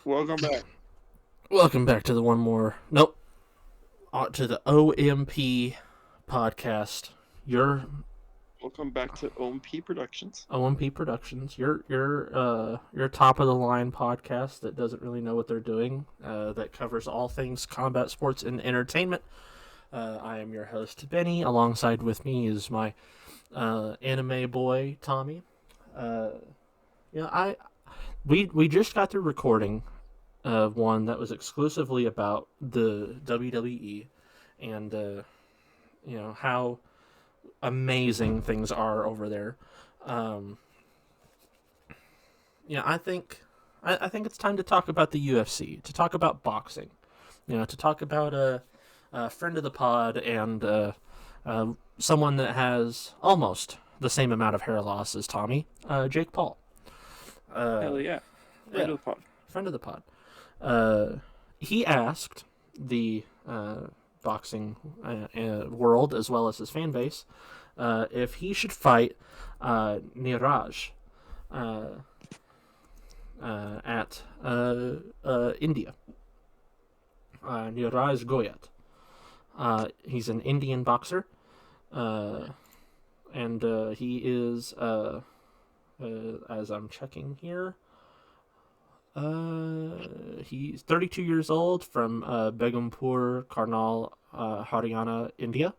Welcome back. Welcome back to the one more. Nope. To the OMP podcast. Your Welcome back to OMP Productions. OMP Productions. Your top of the line podcast that doesn't really know what they're doing. That covers all things combat sports and entertainment. I am your host Benny. Alongside with me is my anime boy Tommy. Uh, I we just got through recording one that was exclusively about the WWE and how amazing things are over there. Um, I think I think it's time to talk about the UFC, to talk about boxing, to talk about a friend of the pod and someone that has almost the same amount of hair loss as Tommy, Jake Paul. Uh, Hell yeah. Friend yeah, of the pod. friend of the pod. Uh, he asked the boxing world as well as his fan base if he should fight Niraj uh, at India. Niraj Goyat. He's an Indian boxer, and he is, as I'm checking here, he's 32 years old from Begumpur, Karnal, Haryana, India.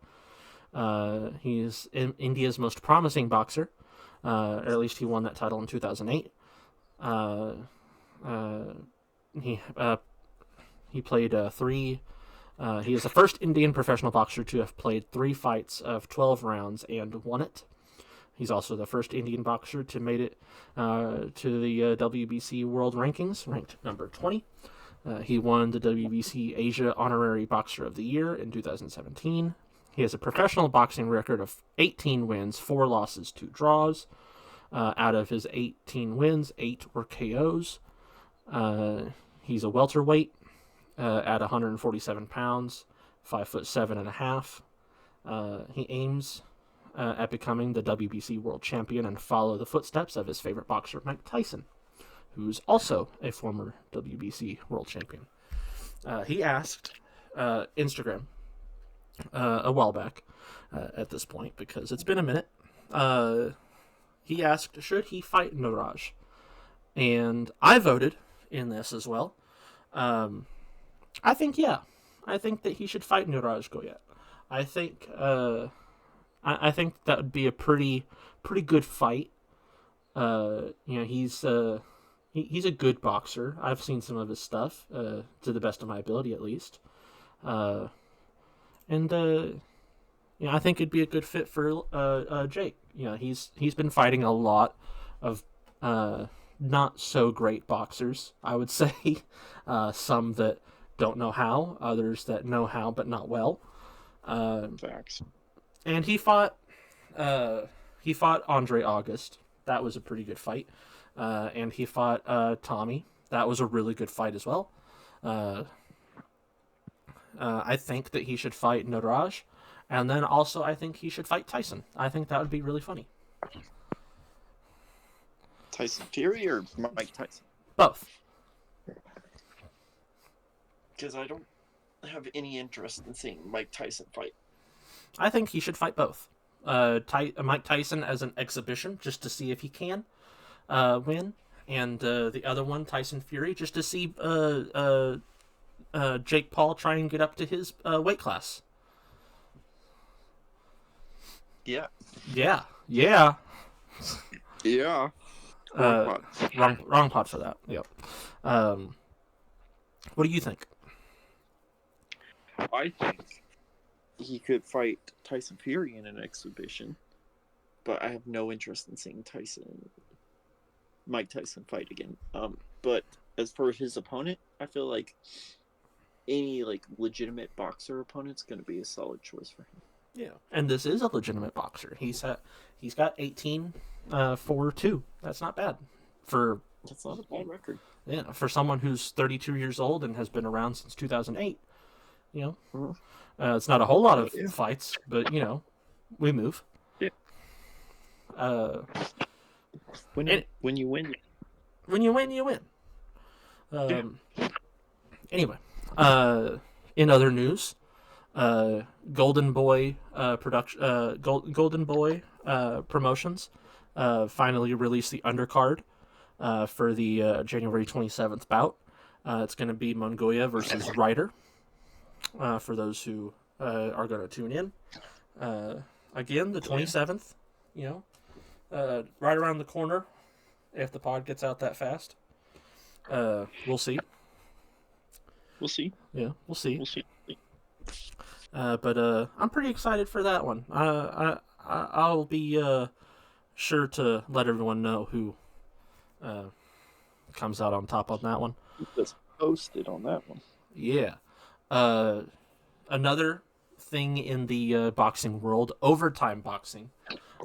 He's India's most promising boxer, or at least he won that title in 2008. Uh, uh, he uh, he played three. He is the first Indian professional boxer to have played 3 fights of 12 rounds and won it. He's also the first Indian boxer to made it to the WBC World Rankings, ranked number 20. He won the WBC Asia Honorary Boxer of the Year in 2017. He has a professional boxing record of 18 wins, 4 losses, 2 draws. Out of his 18 wins, 8 were KOs. He's a welterweight at 147 pounds, 5'7.5". He aims at becoming the WBC World Champion and follow the footsteps of his favorite boxer, Mike Tyson, who's also a former WBC World Champion. He asked Instagram a while back at this point, because it's been a minute. He asked, should he fight Niraj? And I voted in this as well. I think, yeah. I think that he should fight Niraj Goyat. I think I think that would be a pretty good fight. He's a good boxer. I've seen some of his stuff, to the best of my ability, at least. Uh, and I think it'd be a good fit for Jake. He's been fighting a lot of not so great boxers, I would say. Some that don't know how, others that know how but not well. Uh, Facts. and he fought Andre August. That was a pretty good fight. And he fought Tommy. That was a really good fight as well. Uh, I think that he should fight Niraj, and then also I think he should fight Tyson. I think that would be really funny. Tyson Fury or Mike Tyson? Both. Because I don't have any interest in seeing Mike Tyson fight. I think he should fight both. Mike Tyson as an exhibition, just to see if he can win, and the other one, Tyson Fury, just to see Jake Paul try and get up to his weight class. Yeah. Yeah, yeah. Yeah. Uh, wrong pot for that. Yep. Um, what do you think? I think he could fight Tyson Fury in an exhibition, but I have no interest in seeing Mike Tyson fight again. But as for his opponent, I feel like any legitimate boxer opponent's going to be a solid choice for him. Yeah, and this is a legitimate boxer. He's got 18 4-2. That's not bad for That's not a bad record. for someone who's 32 years old and has been around since 2008. It's not a whole lot of fights, but we move. Yeah. Uh, When you win, when you win, you win. Um, anyway, in other news, Golden Boy Golden Boy Promotions finally released the undercard for the January 27th bout. It's going to be Mongolia versus Ryder. For those who are going to tune in, again the 27th. You know, right around the corner. If the pod gets out that fast, we'll see. We'll see. Yeah, we'll see. We'll see. But I'm pretty excited for that one. I'll be sure to let everyone know who comes out on top on that one. Just posted on that one. Yeah. Another thing in the boxing world, Overtime Boxing,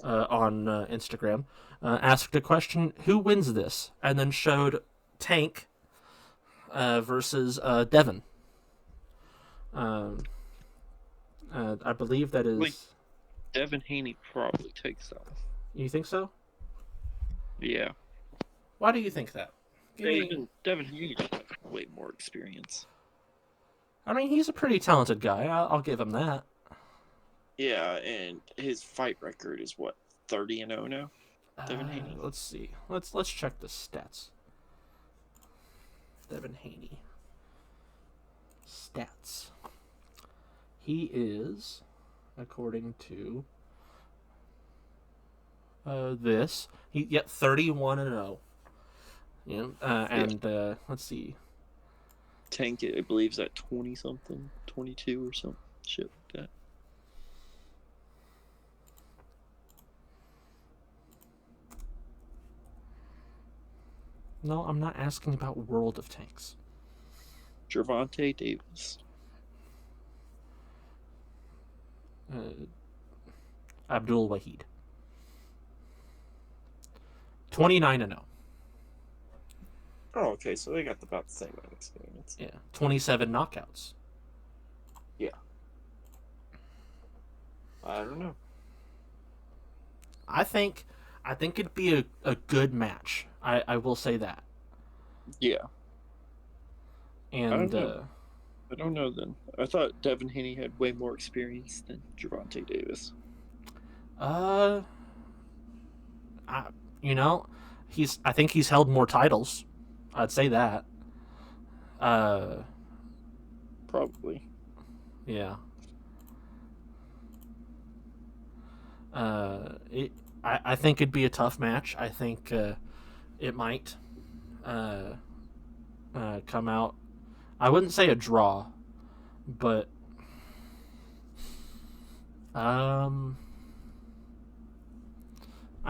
on Instagram, asked a question: who wins this? And then showed Tank versus Devin. I believe that is. Wait. Devin Haney probably takes that one. You think so? Yeah. Why do you think that? Devin Haney has way more experience. I mean, he's a pretty talented guy. I'll give him that. Yeah, and his fight record is what, 30-0 now? Devin Haney. Let's see. Let's check the stats. Devin Haney. Stats. He is, according to this, 31-0. Yeah, and let's see. Tank, I believe, is at 20 something, 22 or something, shit like that. No, I'm not asking about World of Tanks. Gervonta Davis. Abdul Wahid. 29-0. Oh, okay, so they got about the same amount of experience. Yeah, 27 knockouts. Yeah. I don't know. I think it'd be a good match. I will say that. Yeah. And I don't know then. I thought Devin Haney had way more experience than Gervonta Davis. I think he's held more titles. I'd say that. Probably. Yeah. I think it'd be a tough match. I think it might come out. I wouldn't say a draw, but I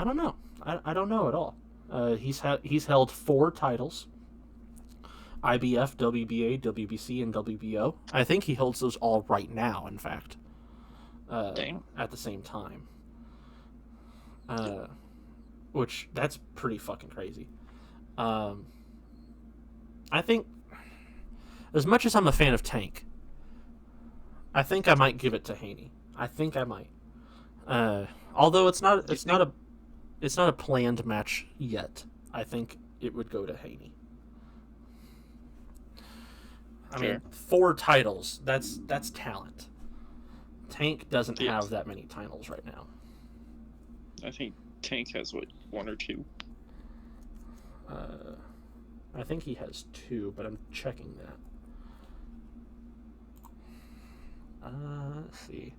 don't know. I don't know at all. He's held 4 titles: IBF, WBA, WBC, and WBO. I think he holds those all right now. In fact, at the same time, which that's pretty fucking crazy. I think, as much as I'm a fan of Tank, I think I might give it to Haney. I think I might. Although it's not a planned match yet. I think it would go to Haney. I mean, 4 titles. That's talent. Tank doesn't have that many titles right now. I think Tank has, 1 or 2? I think he has 2, but I'm checking that. Let's see.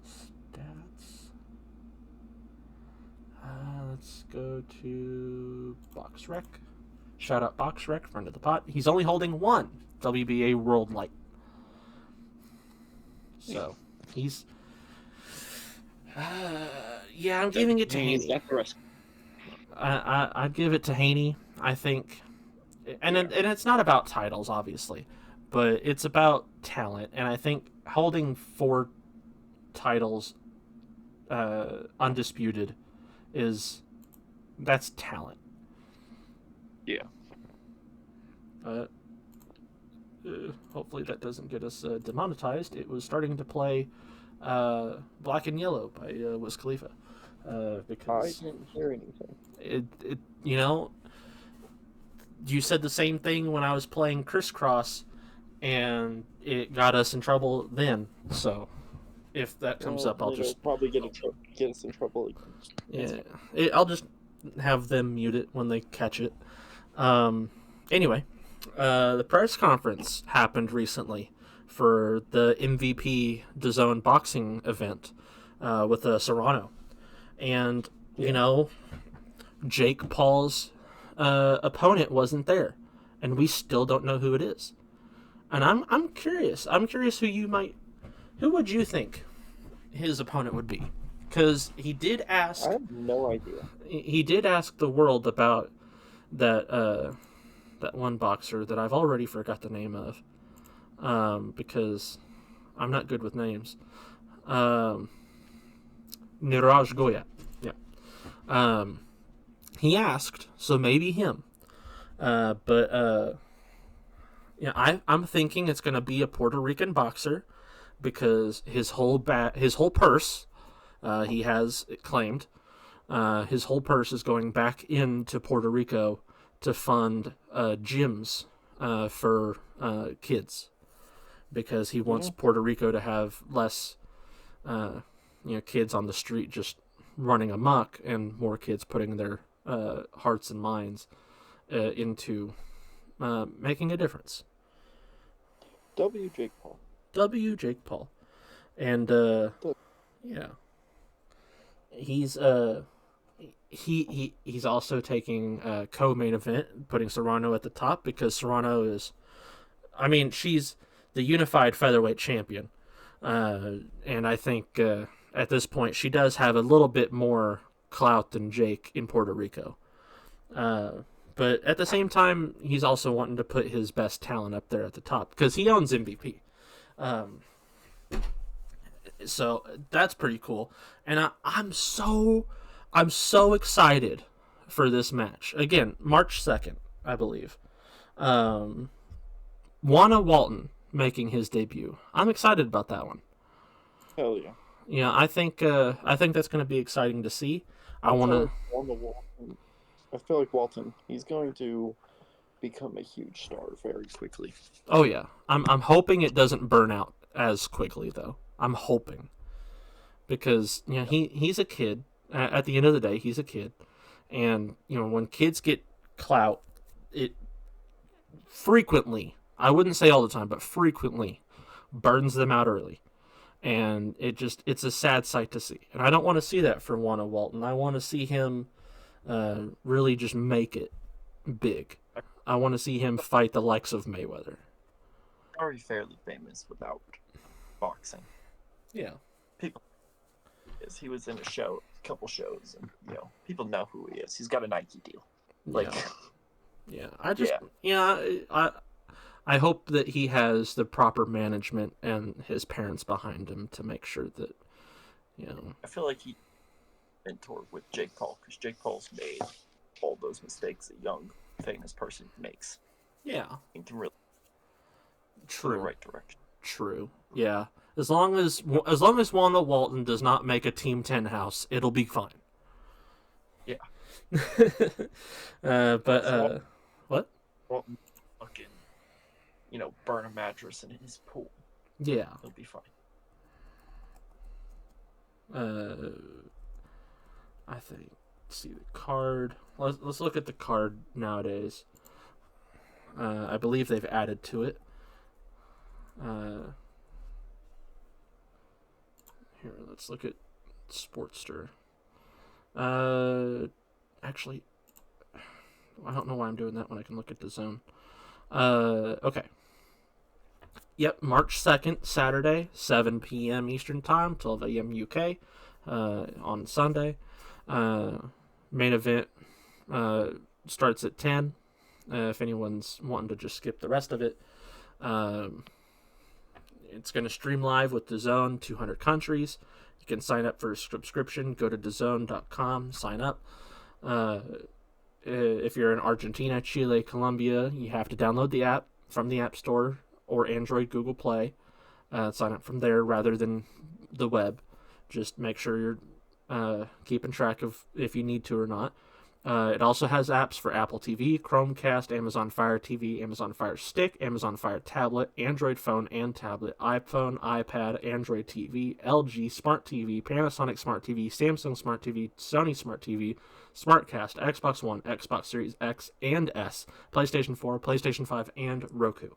Stats. Let's go to BoxRec. Shout out BoxRec, friend of the pot. He's only holding 1 WBA World Light. So, he's... yeah, I'm giving it to Haney. I'd give it to Haney. I think... And it's not about titles, obviously, but it's about talent. And I think holding 4 titles undisputed that's talent. Yeah. Hopefully that doesn't get us demonetized. It was starting to play Black and Yellow by Wiz Khalifa. I because didn't hear anything. you know, you said the same thing when I was playing Crisscross, and it got us in trouble then. So if that comes Well, up, I'll it'll just probably get us in trouble again. It's yeah, fine. I'll just have them mute it when they catch it. Anyway, the press conference happened recently for the MVP DAZN boxing event with Serrano, and you Yeah. know Jake Paul's opponent wasn't there, and we still don't know who it is. And I'm curious. I'm curious who would you think his opponent would be? Because I have no idea. he did ask the world about that that one boxer that I've already forgot the name of, because I'm not good with names. Um, Niraj Goya. Yeah. Um, he asked, so maybe him. But yeah, I'm thinking it's gonna be a Puerto Rican boxer because his whole purse, he has claimed, his whole purse is going back into Puerto Rico to fund gyms for kids because he wants Yeah. Puerto Rico to have less, uh, kids on the street just running amok and more kids putting their hearts and minds into making a difference. W. Jake Paul. W. Jake Paul, and The- yeah, he's he's also taking co-main event, putting Serrano at the top because Serrano is, I mean, she's the unified featherweight champion, and I think at this point she does have a little bit more clout than Jake in Puerto Rico. But at the same time, he's also wanting to put his best talent up there at the top because he owns MVP. Um, so that's pretty cool, and I'm so excited for this match. Again, March 2nd, I believe. Um, Juana Walton making his debut. I'm excited about that one. Hell yeah. Yeah, I think that's going to be exciting to see. I I want feel to. like I feel like Walton. He's going to become a huge star very quickly. Oh yeah, I'm hoping it doesn't burn out as quickly though. I'm hoping because he's a kid. At the end of the day, he's a kid, and when kids get clout, it frequently, I wouldn't say all the time, but frequently burns them out early. And it's a sad sight to see. And I don't want to see that for Juana Walton. I want to see him really just make it big. I want to see him fight the likes of Mayweather. Already fairly famous without boxing. Yeah. People, he was in a couple shows, and people know who he is. He's got a Nike deal. Like, yeah. I hope that he has the proper management and his parents behind him to make sure that I feel like he mentored with Jake Paul because Jake Paul's made all those mistakes a young famous person makes. Yeah. And can really True. in the right direction. True. Yeah. As long as Wanda Walton does not make a Team 10 house, it'll be fine. Yeah. What? Walton fucking burn a mattress in his pool. Yeah. He'll be fine. I think. Let's see the card. Let's look at the card nowadays. I believe they've added to it. Here, let's look at Sportster. Actually, I don't know why I'm doing that when I can look at DAZN. Okay. Yep, March 2nd, Saturday, 7 p.m. Eastern Time, 12 a.m. UK, on Sunday. Main event starts at 10. If anyone's wanting to just skip the rest of it. It's going to stream live with DAZN, 200 countries. You can sign up for a subscription. Go to DAZN.com, sign up. If you're in Argentina, Chile, Colombia, you have to download the app from the App Store or Android, Google Play. Sign up from there rather than the web. Just make sure you're keeping track of if you need to or not. It also has apps for Apple TV, Chromecast, Amazon Fire TV, Amazon Fire Stick, Amazon Fire Tablet, Android phone and tablet, iPhone, iPad, Android TV, LG Smart TV, Panasonic Smart TV, Samsung Smart TV, Sony Smart TV, SmartCast, Xbox One, Xbox Series X and S, PlayStation 4, PlayStation 5, and Roku.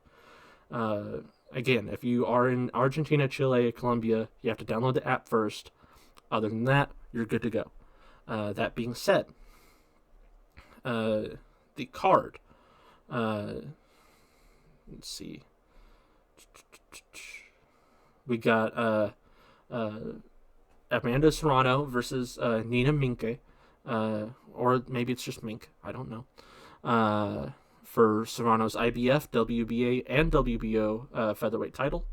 Again, if you are in Argentina, Chile, Colombia, you have to download the app first. Other than that, you're good to go. That being said, the card. Let's see. We got Amanda Serrano versus Nina Minke, or maybe it's just Mink. I don't know. For Serrano's IBF, WBA, and WBO featherweight title.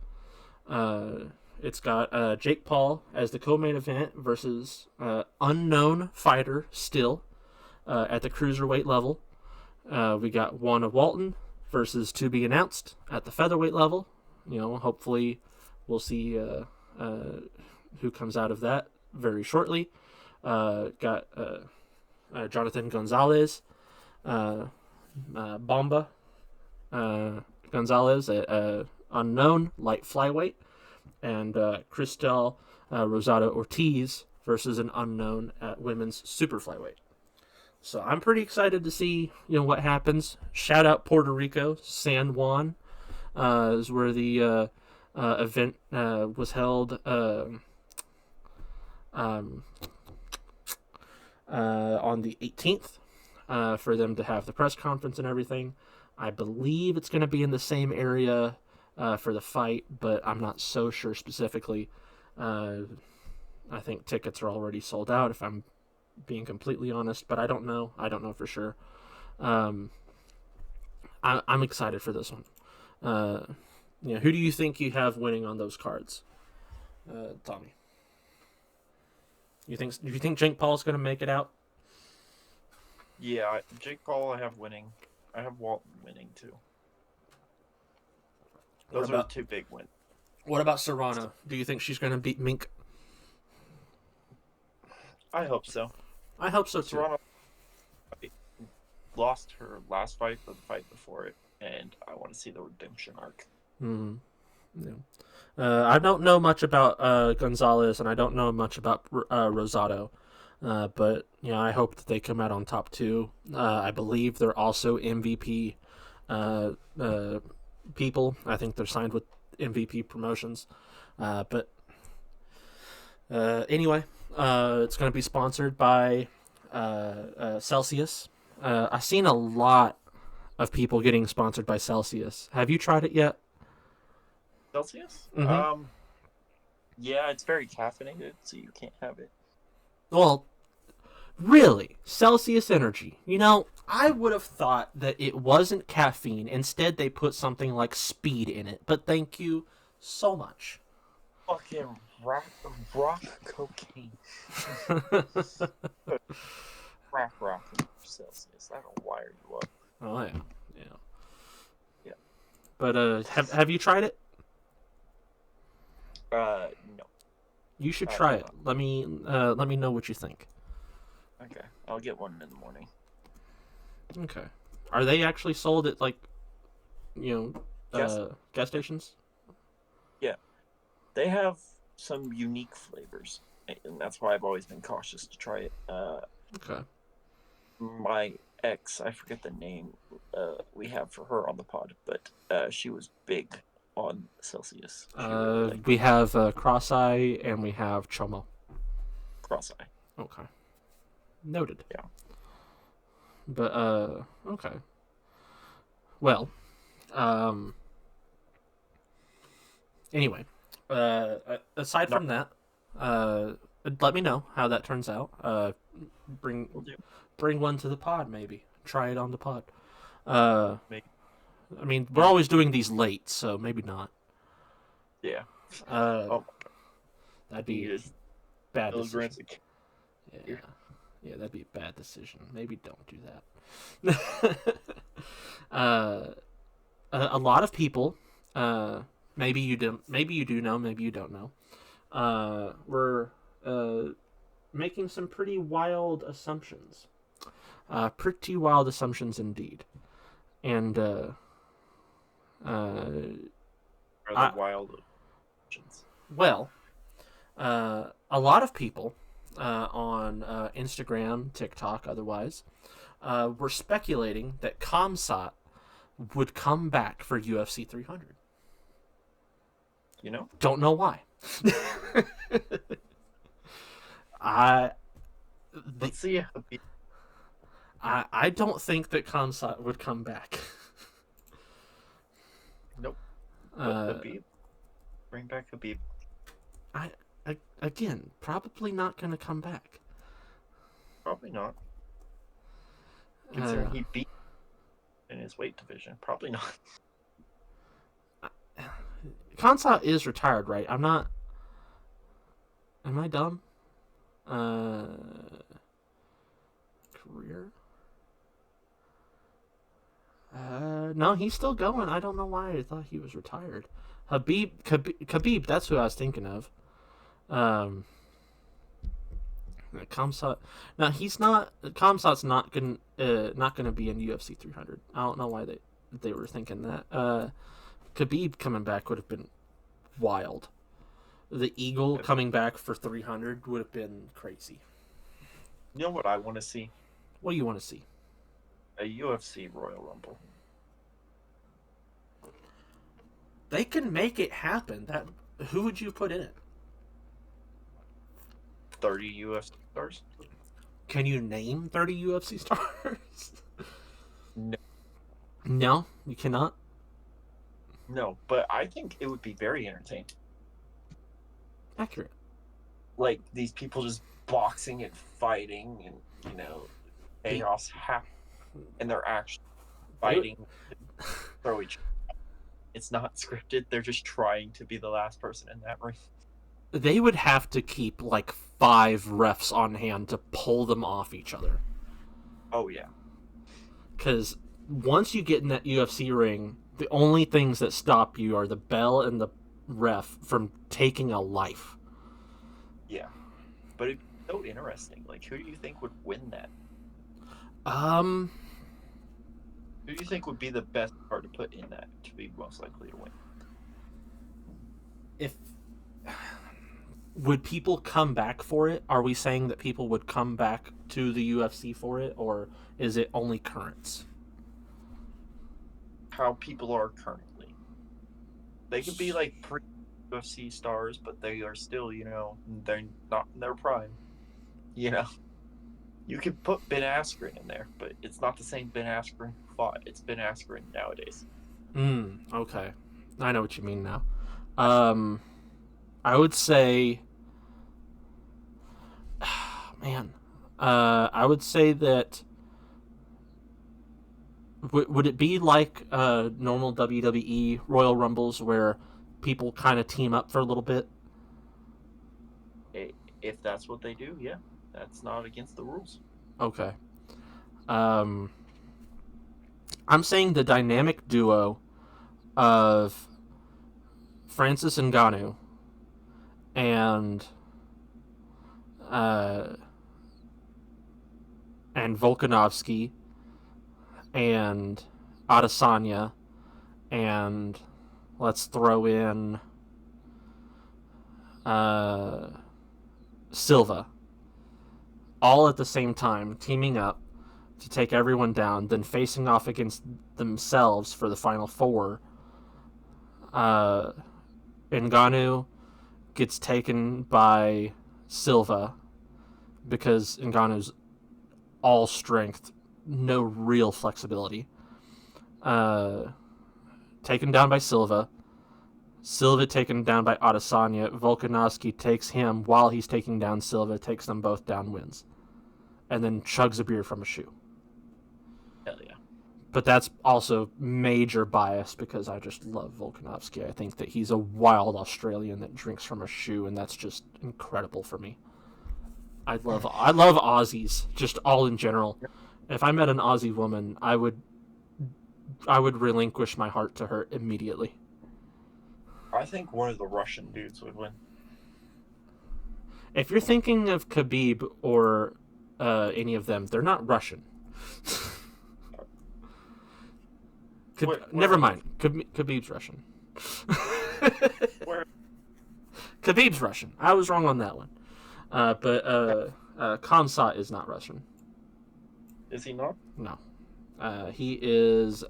It's got Jake Paul as the co-main event versus unknown fighter still at the cruiserweight level. We got Juana Walton versus to be announced at the featherweight level. Hopefully we'll see who comes out of that very shortly. Got Jonathan Gonzalez, Bomba Gonzalez, unknown light flyweight, and Cristel Rosado Ortiz versus an unknown at women's super flyweight. So I'm pretty excited to see what happens. Shout out Puerto Rico, San Juan is where the event was held on the 18th for them to have the press conference and everything. I believe it's going to be in the same area for the fight, but I'm not so sure specifically. I think tickets are already sold out, if I'm being completely honest, but I don't know. I don't know for sure. I'm excited for this one. Who do you think you have winning on those cards, Tommy? Do you think Jake Paul's going to make it out? Yeah, Jake Paul I have winning. I have Walton winning too. Those are the two big wins. What about Serrano? Do you think she's going to beat Mink? I hope so. I hope so too. Serrano lost her last fight, but the fight before it, and I want to see the redemption arc. Mm-hmm. Yeah. I don't know much about Gonzalez, and I don't know much about Rosado, but I hope that they come out on top too. I believe they're also MVP people. I think they're signed with MVP Promotions, but anyway, it's going to be sponsored by Celsius. I've seen a lot of people getting sponsored by Celsius. Have you tried it yet? Celsius? Mm-hmm. Yeah, it's very caffeinated, so you can't have it. Well, really? Celsius Energy. I would have thought that it wasn't caffeine. Instead, they put something like speed in it. But thank you so much. Fucking rock cocaine. Rock Celsius. That'll wire you up. Oh, yeah. But have you tried it? No. You should try it. Let me know what you think. Okay, I'll get one in the morning. Okay. Are they actually sold at gas stations? Yeah, they have some unique flavors, and that's why I've always been cautious to try it. Okay. My ex, I forget the name we have for her on the pod, but she was big on Celsius. We have Cross-Eye and we have Chomo. Cross-Eye. Okay. Noted. Yeah. But okay. Well, anyway, aside from that, let me know how that turns out. Bring one to the pod, maybe. Try it on the pod. Maybe. I mean, we're always doing these late, so maybe not. Yeah. That'd be a bad decision. Yeah, that'd be a bad decision. Maybe don't do that. A lot of people, maybe you do know, maybe you don't know, were making some pretty wild assumptions. Pretty wild assumptions indeed. And Are I, the wild options. well, a lot of people on Instagram, TikTok, otherwise, were speculating that Kamsat would come back for UFC 300. You know? Don't know why. I Let's see. I don't think that Kamsat would come back. Nope. But Habib. Bring back Habib. I again probably not going to come back. Probably not. Considering he beat in his weight division. Probably not. Kamsat is retired, right? I'm not. Am I dumb? Career? No, he's still going. I don't know why I thought he was retired. Khabib, that's who I was thinking of. Kamsat. Now he's not. Kamsat's not gonna be in UFC 300. I don't know why they were thinking that. Khabib coming back would have been wild. The Eagle coming back for 300 would have been crazy. You know what I want to see? What do you want to see? A UFC Royal Rumble. They can make it happen. Who would you put in it? 30 UFC stars? Can you name 30 UFC stars? No. No, you cannot. No, but I think it would be very entertaining. Accurate. Like these people just boxing and fighting and chaos happen, and they're actually fighting to throw each other. It's not scripted. They're just trying to be the last person in that ring. They would have to keep like 5 refs on hand to pull them off each other. Oh yeah. Because once you get in that UFC ring, the only things that stop you are the bell and the ref from taking a life. Yeah. But it's so interesting. Like, who do you think would win that? Um, Who do you think would be the best card to put in that to be most likely to win? if would people come back for it? Are we saying that people would come back to the UFC for it, or is it only currents? How people are currently. They could be like pre-UFC stars, but they are still, they're not in their prime. You could put Ben Askren in there, but it's not the same Ben Askren who fought. It's Ben Askren nowadays. Okay. I know what you mean now. I would say, man, I would say that would it be like normal WWE Royal Rumbles where people kind of team up for a little bit? If that's what they do, yeah, that's not against the rules. Okay. I'm saying the dynamic duo of Francis Ngannou and Volkanovski and Adesanya and let's throw in Silva, all at the same time, teaming up to take everyone down, then facing off against themselves for the final 4. Ngannou gets taken by Silva because Ngannou's all strength, no real flexibility. Taken down by Silva. Silva taken down by Adesanya. Volkanovski takes him while he's taking down Silva, takes them both down, wins. And then chugs a beer from a shoe. Hell yeah. But that's also major bias because I just love Volkanovski. I think that he's a wild Australian that drinks from a shoe, and that's just incredible for me. I love Aussies, just all in general. If I met an Aussie woman, I would relinquish my heart to her immediately. I think one of the Russian dudes would win. If you're thinking of Khabib or any of them, they're not Russian. Never mind. Khabib's Russian. Where Khabib's Russian. I was wrong on that one. But Khamzat is not Russian. is he not? No. He is.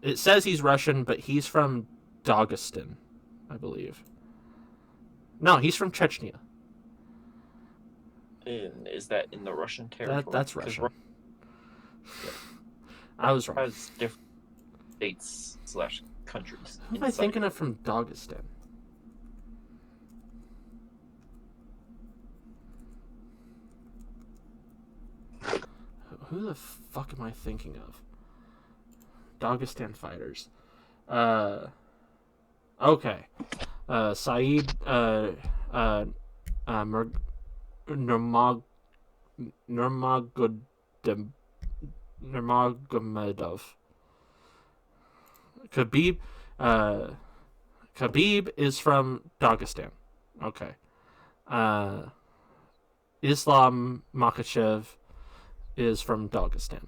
It says he's Russian, but he's from Dagestan, I believe. No, he's from Chechnya. And is that in the Russian territory? That's Russian. I was wrong. Has different states / countries. Who am I thinking of from Dagestan? Who the fuck am I thinking of? Dagestan fighters. Okay. Saeed Nurmagomedov. Khabib is from Dagestan. Okay. Islam Makhachev is from Dagestan.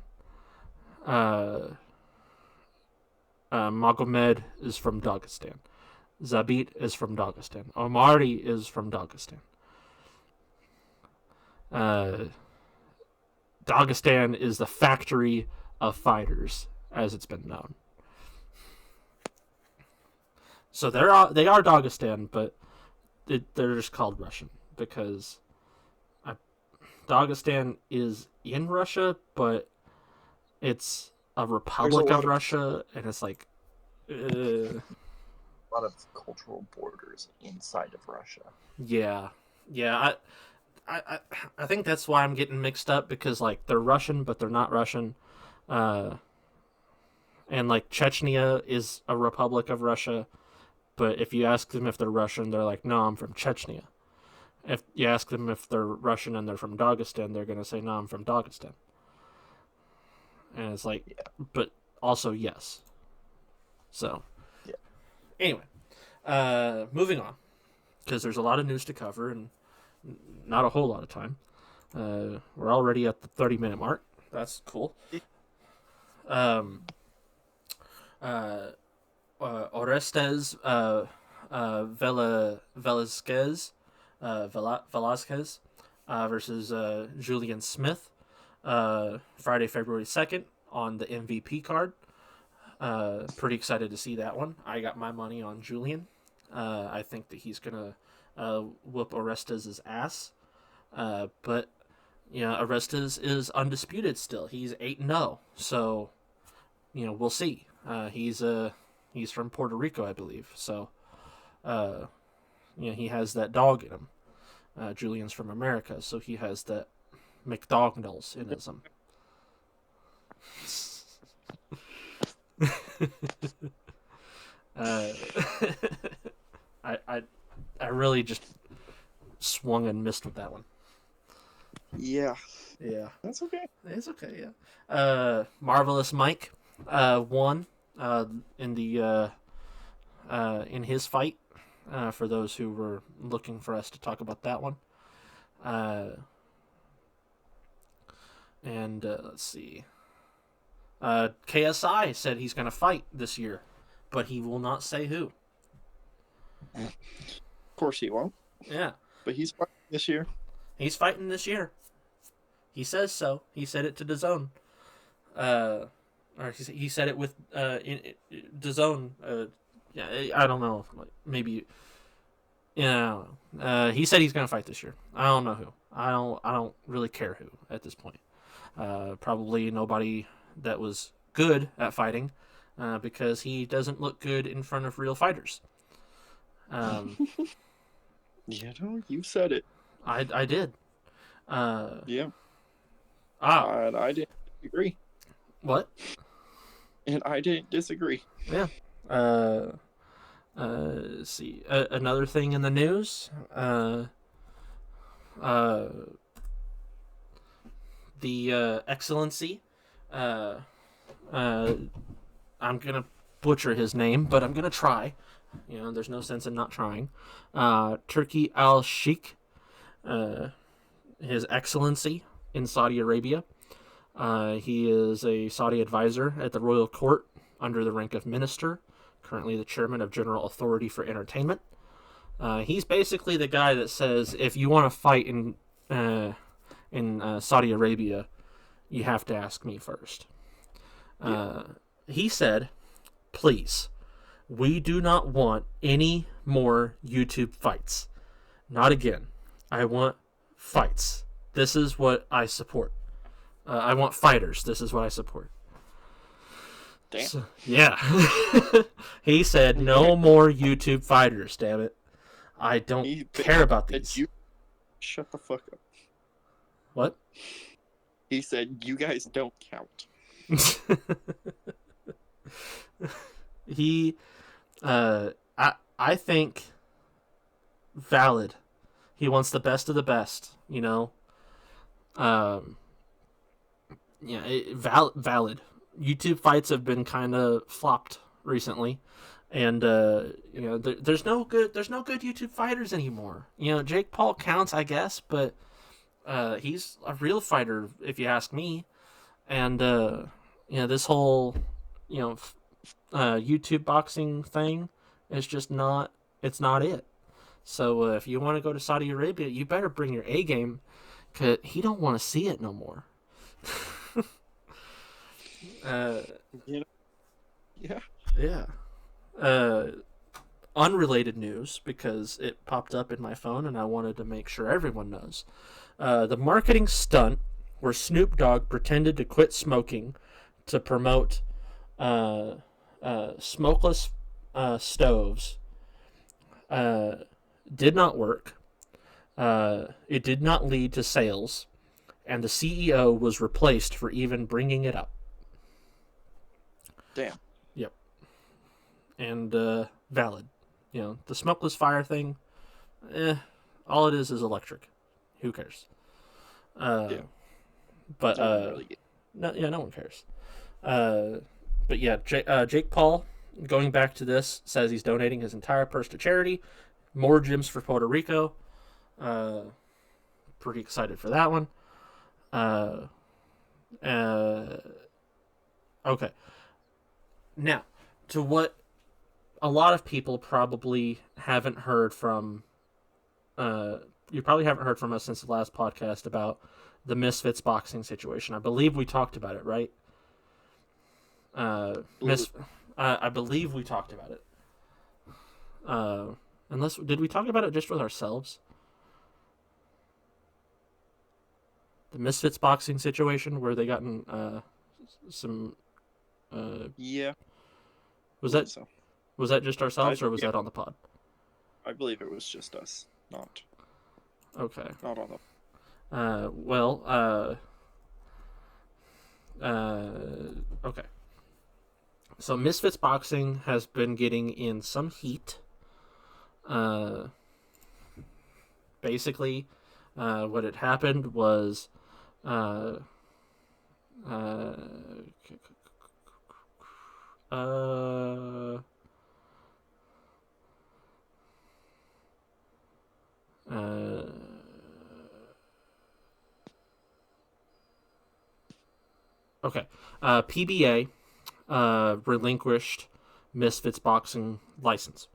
Magomed is from Dagestan. Zabit is from Dagestan. Omari is from Dagestan. Dagestan is the factory of fighters, as it's been known. So they are Dagestan, but they're just called Russian because Dagestan is in Russia, but it's a republic of Russia, and it's like a lot of cultural borders inside of Russia. Yeah. I think that's why I'm getting mixed up, because like they're Russian, but they're not Russian. And like Chechnya is a republic of Russia, but if you ask them if they're Russian, they're like, no, I'm from Chechnya. If you ask them if they're Russian and they're from Dagestan, they're going to say, no, I'm from Dagestan. And it's like, but also yes. So, anyway, moving on, because there's a lot of news to cover and not a whole lot of time. We're already at the 30-minute mark. That's cool. Orestes Velasquez versus Julian Smith, Friday, February 2nd on the MVP card. Pretty excited to see that one. I got my money on Julian. I think that he's going to whoop Orestes' ass. But, you know, Orestes is undisputed still. He's 8-0. So, you know, we'll see. He's from Puerto Rico, I believe. So, you know, he has that dog in him. Julian's from America, so he has that McDonald's in him. I really just swung and missed with that one. Yeah. That's okay. It's okay. Yeah. Marvelous Mike won in the in his fight. For those who were looking for us to talk about that one. And let's see. KSI said he's going to fight this year, but he will not say who. Of course he won't. Yeah. But he's fighting this year. He's fighting this year. He says so. He said it to DAZN. Or he said it with DAZN. Yeah, I don't know. Maybe. Yeah. He said he's gonna fight this year. I don't know who. I don't really care who at this point. Probably nobody that was good at fighting, because he doesn't look good in front of real fighters. You know, you said it. I did. Yeah. And I didn't disagree. What? And I didn't disagree. Yeah. Let's see. Another thing in the news. The Excellency. I'm gonna butcher his name, but I'm gonna try. There's no sense in not trying. Turki Al Sheikh, His Excellency in Saudi Arabia. He is a Saudi advisor at the royal court under the rank of minister, currently the chairman of General Authority for Entertainment. He's basically the guy that says if you want to fight in Saudi Arabia, you have to ask me first. He said, please, we do not want any more YouTube fights. Not again. I want fights. This is what I support. I want fighters. This is what I support. Damn. So, yeah. He said, no more YouTube fighters, damn it. I don't care about these. Shut the fuck up. What? He said, you guys don't count. He, I think, valid. He wants the best of the best, valid. YouTube fights have been kind of flopped recently, and there's no good YouTube fighters anymore. Jake Paul counts, I guess, but he's a real fighter if you ask me. And this whole YouTube boxing thing is just not it. So if you want to go to Saudi Arabia, you better bring your A game, cause he don't want to see it no more. Yeah. Unrelated news, because it popped up in my phone and I wanted to make sure everyone knows. The marketing stunt where Snoop Dogg pretended to quit smoking to promote smokeless stoves did not work. It did not lead to sales, and the CEO was replaced for even bringing it up. Damn. Yep. And valid. The smokeless fire thing, all it is electric. Who cares? Yeah. But no one cares. But yeah, Jake Paul, going back to this, says he's donating his entire purse to charity. More gyms for Puerto Rico. Pretty excited for that one. Okay. Now, to what a lot of people probably haven't heard from, you probably haven't heard from us since the last podcast about the Misfits boxing situation. I believe we talked about it, right? I believe we talked about it. Did we talk about it just with ourselves? The Misfits boxing situation where they got in some. Yeah. Was that just ourselves, or was yeah. that on the pod? I believe it was just us, not. Okay. Not on the. Okay. So Misfits Boxing has been getting in some heat. Basically, what had happened was, okay. PBA relinquished Misfits Boxing license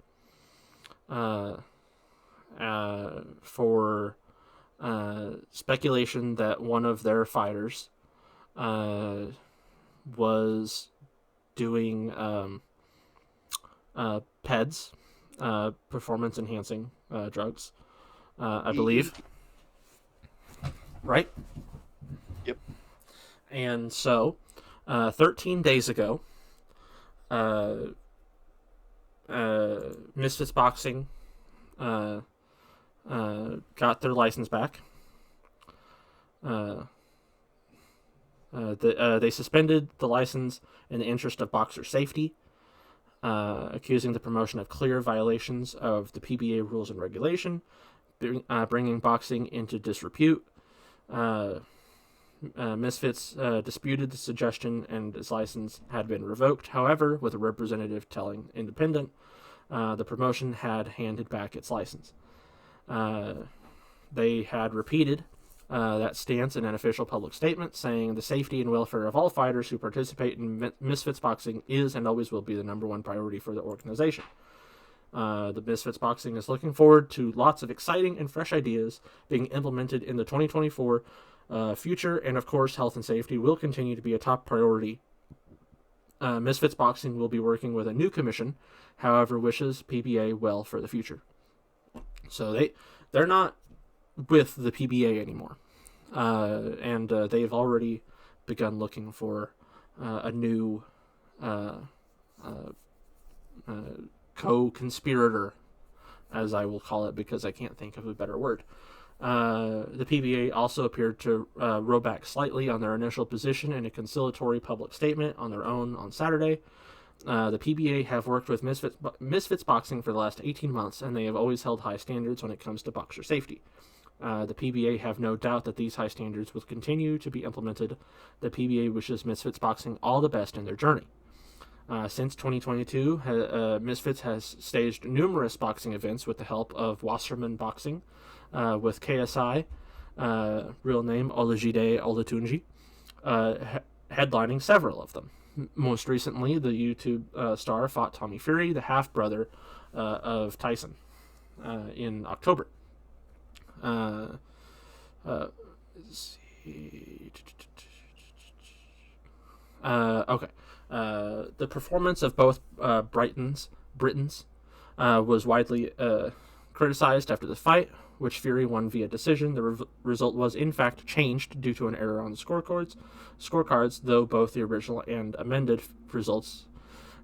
for speculation that one of their fighters was doing PEDs, performance enhancing drugs, I believe. Right? Yep. And so, 13 days ago, Misfits Boxing got their license back. They suspended the license in the interest of boxer safety, accusing the promotion of clear violations of the PBA rules and regulation, bringing boxing into disrepute. Misfits disputed the suggestion and his license had been revoked. However, with a representative telling Independent the promotion had handed back its license. They had repeated that stance in an official public statement, saying the safety and welfare of all fighters who participate in Misfits Boxing is and always will be the number one priority for the organization. The Misfits Boxing is looking forward to lots of exciting and fresh ideas being implemented in the 2024 future, and of course, health and safety will continue to be a top priority. Misfits Boxing will be working with a new commission, however wishes PBA well for the future. So they're not with the PBA anymore, and they've already begun looking for a new co-conspirator, as I will call it, because I can't think of a better word. The PBA also appeared to row back slightly on their initial position in a conciliatory public statement on their own on Saturday. The PBA have worked with Misfits Boxing for the last 18 months, and they have always held high standards when it comes to boxer safety. The PBA have no doubt that these high standards will continue to be implemented. The PBA wishes Misfits Boxing all the best in their journey. Since 2022, Misfits has staged numerous boxing events with the help of Wasserman Boxing, with KSI, real name Olajide Olatunji, headlining several of them. Most recently, the YouTube star fought Tommy Fury, the half-brother of Tyson, in October. Let's see. Okay. The performance of both Britons was widely criticized after the fight, which Fury won via decision. The result was, in fact, changed due to an error on the scorecards, though both the original and amended results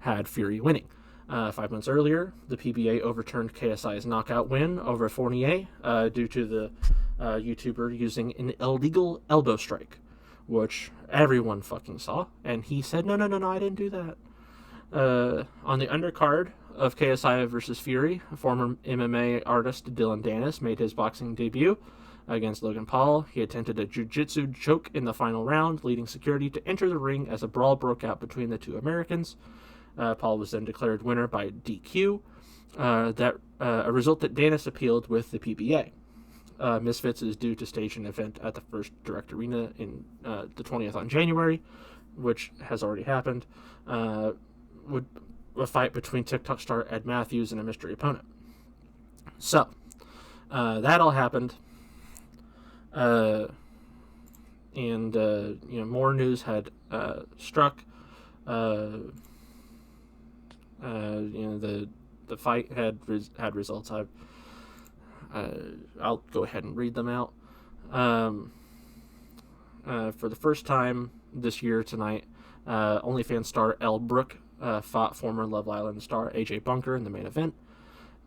had Fury winning. 5 months earlier, the PBA overturned KSI's knockout win over Fournier due to the YouTuber using an illegal elbow strike, which everyone fucking saw, and he said, no, I didn't do that. On the undercard of KSI versus Fury, former MMA artist Dylan Dennis made his boxing debut against Logan Paul. He attempted a jiu-jitsu choke in the final round, leading security to enter the ring as a brawl broke out between the two Americans. Paul was then declared winner by DQ, a result that Dennis appealed with the PBA. Misfits is due to stage an event at the First Direct Arena in the 20th on January, which has already happened. Would a fight between TikTok star Ed Matthews and a mystery opponent. So that all happened, and more news had struck. The fight had results. I'll go ahead and read them out. For the first time this year tonight, OnlyFans star Elle Brooke fought former Love Island star AJ Bunker in the main event.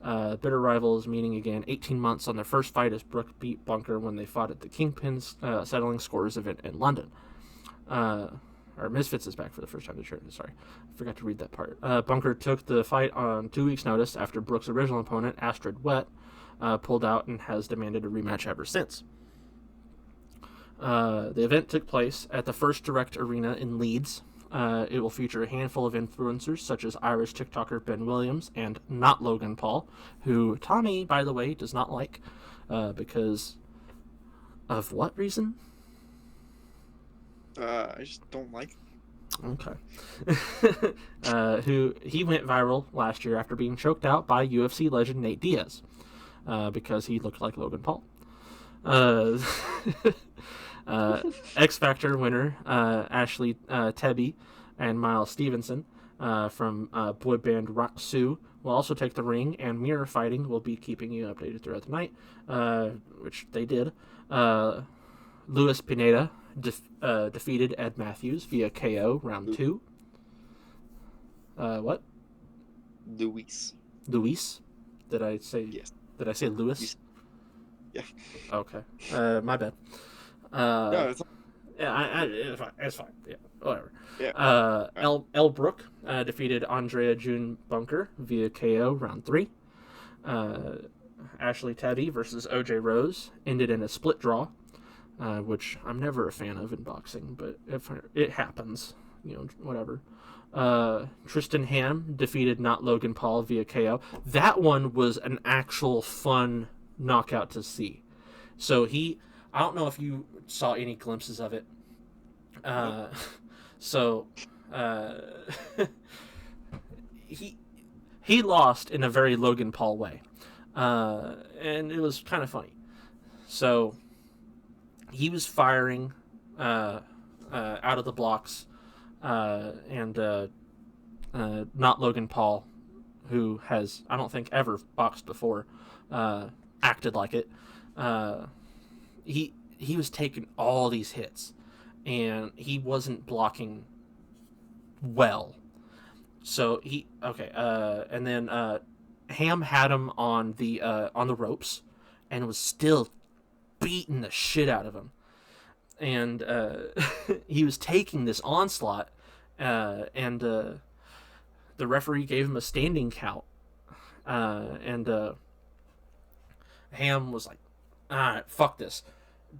Bitter rivals meeting again 18 months on their first fight as Brooke beat Bunker when they fought at the Kingpins Settling Scores event in London. Or Misfits is back for the first time this year. Sorry, I forgot to read that part. Bunker took the fight on 2 weeks' notice after Brooke's original opponent, Astrid Wet, pulled out and has demanded a rematch ever since. The event took place at the First Direct Arena in Leeds. It will feature a handful of influencers such as Irish TikToker Ben Williams and not Logan Paul, who Tommy, by the way, does not like because of what reason? I just don't like him. Okay. Who he went viral last year after being choked out by UFC legend Nate Diaz because he looked like Logan Paul. X Factor winner Ashley Tebby and Miles Stevenson from boy band Ratsu will also take the ring, and Mirror Fighting will be keeping you updated throughout the night, which they did. Luis Pineda defeated Ed Matthews via KO round 2. What? Luis. Did I say? Yes. Did I say Luis? Yeah. Okay. My bad. No, it's Yeah, it's fine. Yeah, whatever. Yeah. Elle Brooke defeated Andrea June Bunker via KO round 3. Ashley Teddy versus OJ Rose ended in a split draw, which I'm never a fan of in boxing, but if it happens, whatever. Tristan Ham defeated Not Logan Paul via KO. That one was an actual fun knockout to see. So I don't know if you saw any glimpses of it. Uh, so uh, he he lost in a very Logan Paul way, and it was kind of funny. So he was firing out of the blocks, and not Logan Paul, who has, I don't think, ever boxed before, acted like it. He was taking all these hits, and he wasn't blocking well. So and then Ham had him on the ropes, and was still beating the shit out of him, and he was taking this onslaught, and the referee gave him a standing count, and Ham was like, "All right, fuck this,"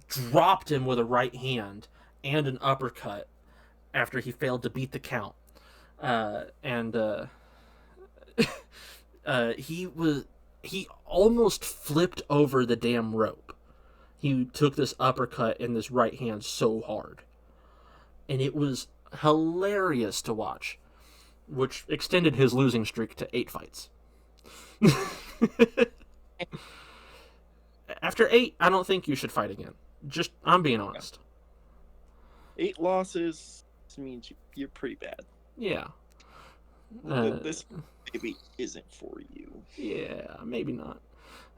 dropped him with a right hand and an uppercut after he failed to beat the count, and he almost flipped over the damn rope. He took this uppercut in this right hand so hard, and it was hilarious to watch, which extended his losing streak to 8 fights. After 8, I don't think you should fight again. I'm being honest. 8 losses means you're pretty bad. Yeah. This maybe isn't for you. Yeah, maybe not.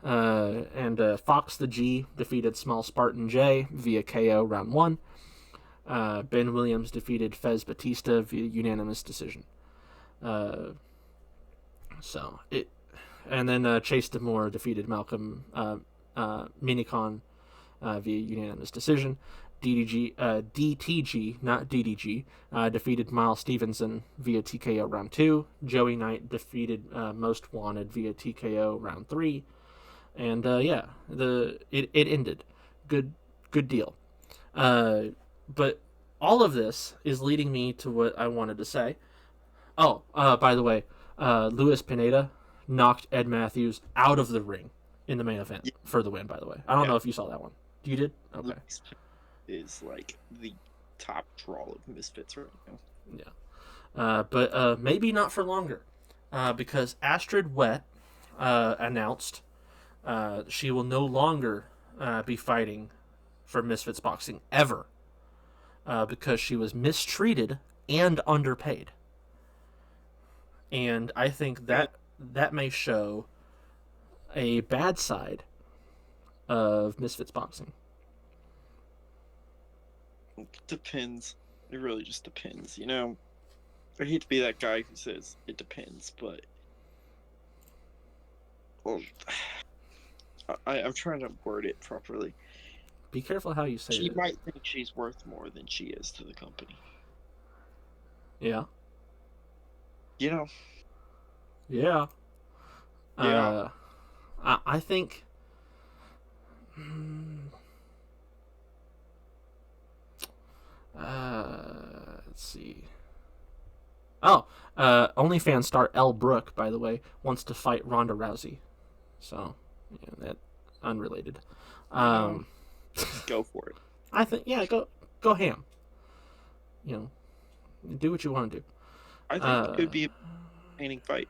And Fox the G defeated Small Spartan J via KO round 1. Ben Williams defeated Fez Batista via unanimous decision. And then Chase Demore defeated Malcolm Minicon via unanimous decision. DTG, not DDG, defeated Miles Stevenson via TKO round 2. Joey Knight defeated Most Wanted via TKO round 3. And it ended. Good deal. But all of this is leading me to what I wanted to say. Oh, by the way, Luis Pineda knocked Ed Matthews out of the ring in the main event for the win, by the way. I don't know if you saw that one. You did? Okay. Luis is like the top draw of Misfits right now. Yeah. But maybe not for longer. Because Astrid Wet announced she will no longer be fighting for Misfits Boxing ever, because she was mistreated and underpaid. And I think that may show a bad side of Misfits Boxing. It depends. It really just depends. I hate to be that guy who says it depends, but I'm trying to word it properly. Be careful how you say it. She might think she's worth more than she is to the company. Yeah. Yeah. Yeah. I think. Let's see. Oh, OnlyFans star Elle Brooke, by the way, wants to fight Ronda Rousey. So, that unrelated. Go for it. I think, go ham. Do what you want to do. I think it could be a entertaining fight.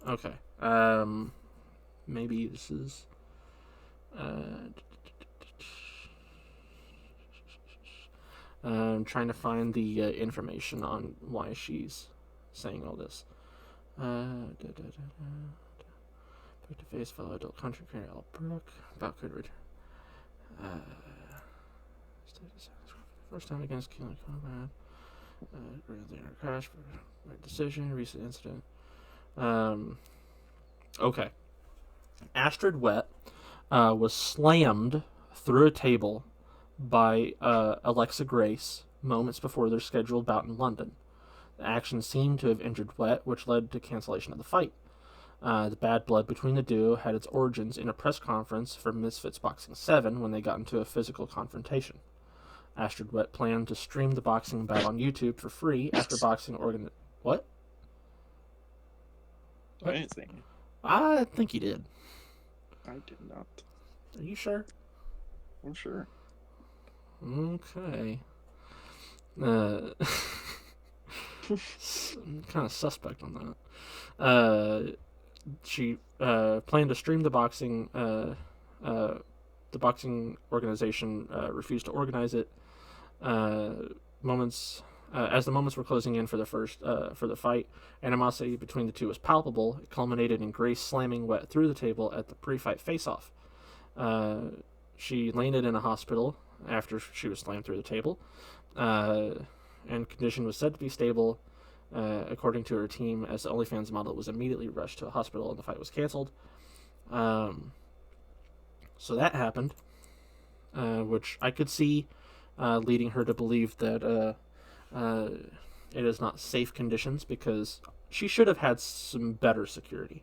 Okay. Maybe this is. I'm trying to find the information on why she's saying all this. Face to face fellow adult country creator Elle Brooke about good return. First time against Keelan Conrad. Really crash for right decision. Recent incident. Okay. Astrid Wet was slammed through a table by Alexa Grace moments before their scheduled bout in London. The action seemed to have injured Wet, which led to cancellation of the fight. The bad blood between the duo had its origins in a press conference for Misfits Boxing 7 when they got into a physical confrontation. Astrid Wet planned to stream the boxing bout on YouTube for free after boxing organ. What? I What? didn't say anything. I think he did. I did not. Are you sure? I'm sure. Okay. I'm kind of suspect on that. She planned to stream the boxing. The boxing organization refused to organize it. Moments as the moments were closing in for the fight, animosity between the two was palpable. It culminated in Grace slamming Wet through the table at the pre-fight face-off. She landed in a hospital after she was slammed through the table, and condition was said to be stable, according to her team, as the OnlyFans model was immediately rushed to a hospital and the fight was canceled. So that happened, which I could see leading her to believe that it is not safe conditions, because she should have had some better security.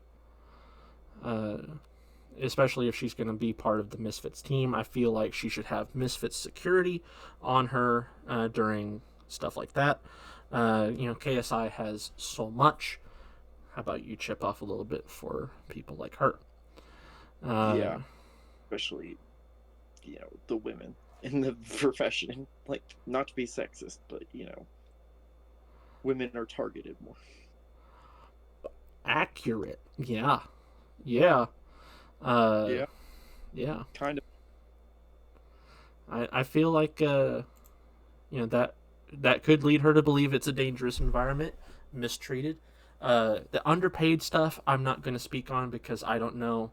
Especially if she's going to be part of the Misfits team. I feel like she should have Misfits security on her during stuff like that. KSI has so much. How about you chip off a little bit for people like her? Yeah, especially the women in the profession. Like, not to be sexist, but women are targeted more. Accurate. Yeah. Yeah. Yeah, Yeah. kind of. I feel like that could lead her to believe it's a dangerous environment, mistreated. The underpaid stuff I'm not going to speak on, because I don't know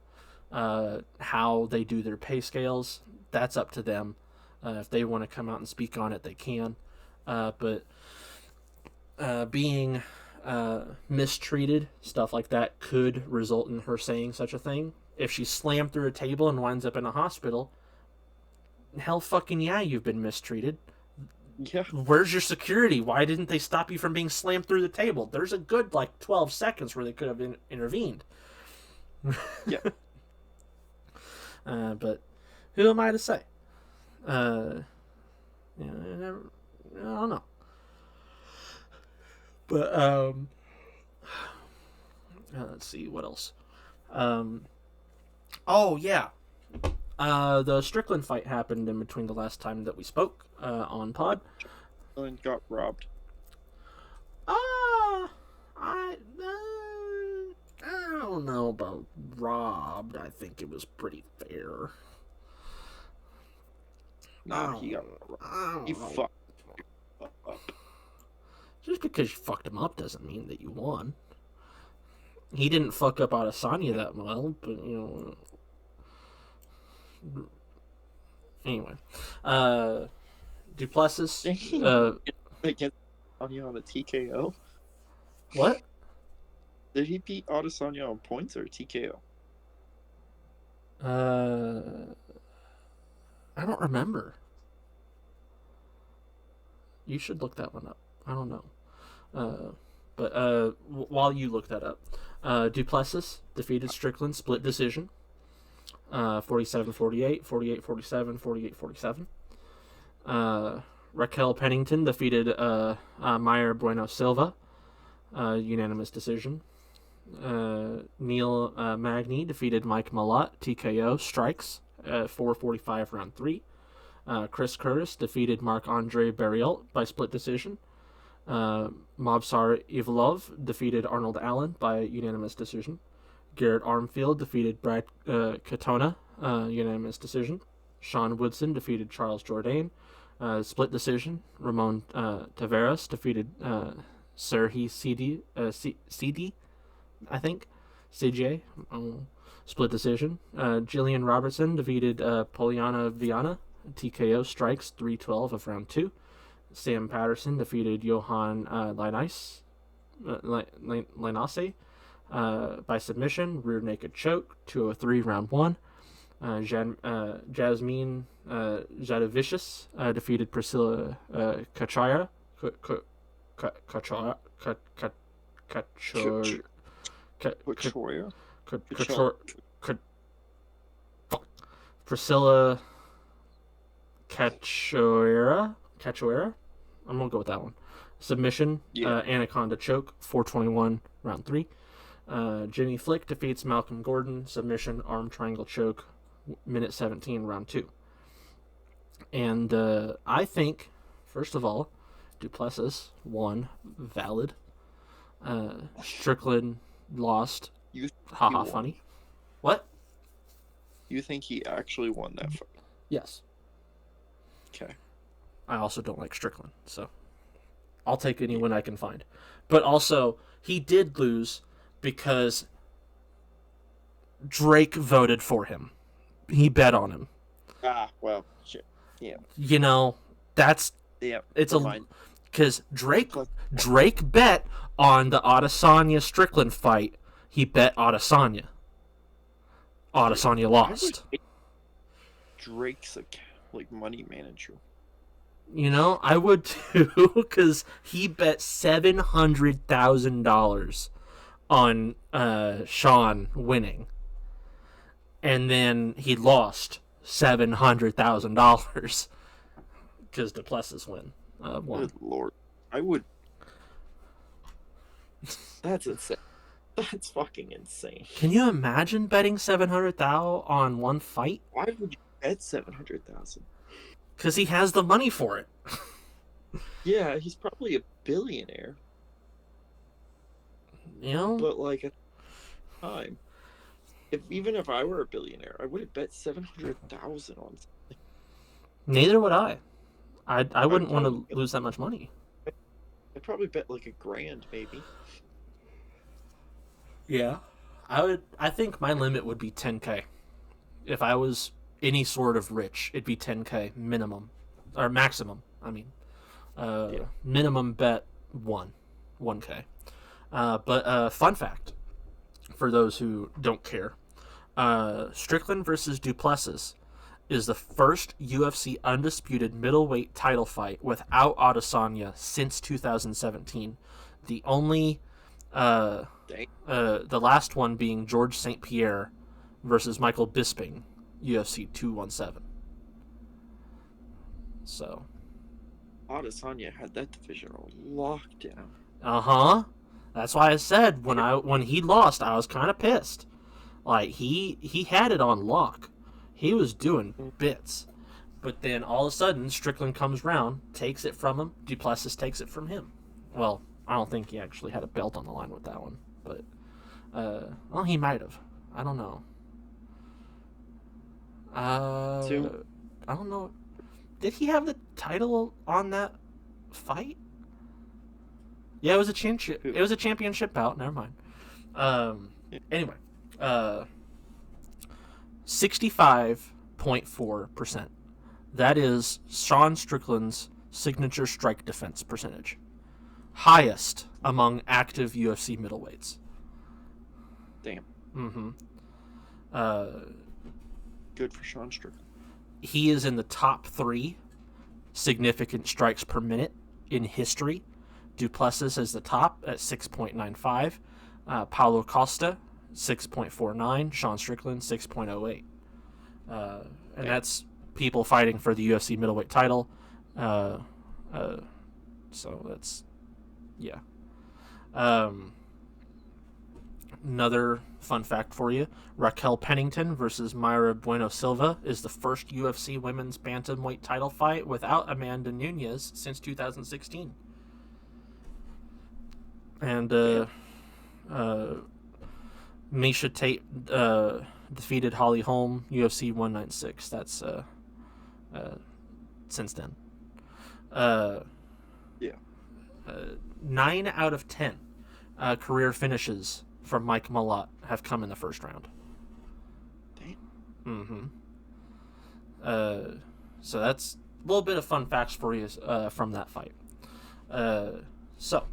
how they do their pay scales. That's up to them. If they want to come out and speak on it, they can. But being mistreated, stuff like that could result in her saying such a thing. If she's slammed through a table and winds up in a hospital, hell fucking yeah, you've been mistreated. Yeah. Where's your security? Why didn't they stop you from being slammed through the table? There's a good 12 seconds where they could have intervened. Yeah. But who am I to say? I don't know. But let's see what else. Oh yeah, the Strickland fight happened in between the last time that we spoke on pod. And got robbed. I don't know about robbed. I think it was pretty fair. Nah, he got robbed. He fucked up. Just because you fucked him up doesn't mean that you won. He didn't fuck up Adesanya that well, but anyway, Duplessis. Against Adesanya on a TKO. What? Did he beat Adesanya on points or TKO? I don't remember. You should look that one up. I don't know. But while you look that up, Duplessis defeated Strickland split decision. 47-48, 48-47, 48-47. Raquel Pennington defeated Meyer Bueno Silva, unanimous decision. Neil Magny defeated Mike Malott, TKO, strikes, 4:45 round 3. Chris Curtis defeated Marc-Andre Barriault by split decision. Mobsar Ivlov defeated Arnold Allen by unanimous decision. Garrett Armfield defeated Brad Katona, unanimous decision. Sean Woodson defeated Charles Jourdain, split decision. Ramon Taveras defeated Serhi Sidi, I think. CJ, split decision. Jillian Robertson defeated Poliana Viana, TKO, strikes, 3:12 of round 2. Sam Patterson defeated Johan Linase by submission, rear naked choke, 2:03 round 1. Jasmine Jadovicius defeated Priscilla Couture. Couture, Priscilla Cachoeira. I'm gonna go with that one. Submission. Yeah. Anaconda choke. 421 round 3. Jimmy Flick defeats Malcolm Gordon. Submission. Arm triangle choke. Minute 17 round 2. And I think, first of all, Duplessis won. Valid. Strickland lost. You Haha, funny. What? You think he actually won that fight? Yes. Okay. I also don't like Strickland, so I'll take any win I can find. But also, he did lose because Drake voted for him. He bet on him. Well, shit. Yeah. You know, that's it's fine. Because Drake bet on the Adesanya Strickland fight. He bet Adesanya. Adesanya lost. Drake's like money manager. You know, I would too, because he bet $700,000 on Sean winning, and then he lost $700,000 because Duplessis won. Good lord, I would. That's insane. That's fucking insane. Can you imagine betting $700,000 on one fight? Why would you bet 700,000? Because he has the money for it. Yeah, he's probably a billionaire. You know? But like at the time, even if I were a billionaire, I would have bet 700,000 on something. Neither would I. I wouldn't want to lose that much money. I'd probably bet like $1,000 maybe. Yeah. I think my limit would be 10K. If I was any sort of rich, it'd be 10K minimum. Or maximum, I mean. Minimum bet 1K. But fun fact, for those who don't care, Strickland versus Duplessis is the first UFC undisputed middleweight title fight without Adesanya since 2017. The only, the last one being George St. Pierre versus Michael Bisping, UFC 217. So. Adesanya had that division on lockdown. That's why I said when he lost, I was kind of pissed. Like he had it on lock. He was doing bits. But then all of a sudden, Strickland comes round, takes it from him. Duplessis takes it from him. Well, I don't think he actually had a belt on the line with that one. But, well, he might have. I don't know. I don't know. Did he have the title on that fight? Yeah, it was a championship. It was a championship bout. Never mind. Anyway, 65.4%. That is Sean Strickland's signature strike defense percentage, highest among active UFC middleweights. Damn. Mm-hmm. Good for Sean Strickland. He is in the top 3 significant strikes per minute in history. Duplessis is the top at 6.95. Paulo Costa, 6.49. Sean Strickland, 6.08. And that's people fighting for the UFC middleweight title. So that's, yeah. Another fun fact for you, Raquel Pennington versus Mayra Bueno Silva is the first UFC women's bantamweight title fight without Amanda Nunes since 2016. And Miesha Tate defeated Holly Holm, UFC 196. That's since then. 9 out of 10 career finishes from Mike Malott have come in the first round. Damn. So that's a little bit of fun facts for you from that fight. So,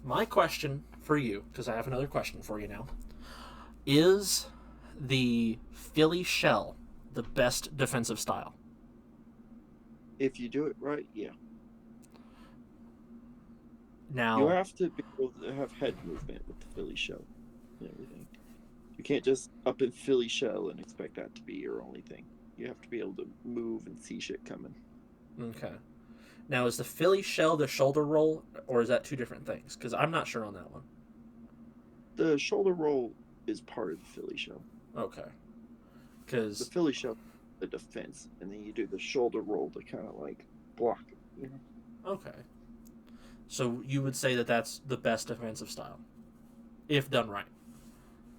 my question for you, because I have another question for you now, is the Philly shell the best defensive style? If you do it right, yeah. Now, you have to be able to have head movement with the Philly shell. and everything. You can't just up and Philly shell and expect that to be your only thing. You have to be able to move and see shit coming. Okay. Now, is the Philly shell the shoulder roll, or is that two different things? Because I'm not sure on that one. The shoulder roll is part of the Philly shell. Okay. The Because, Philly shell, the defense, and then you do the shoulder roll to kind of like block it. You know, okay. So you would say that that's the best defensive style, if done right.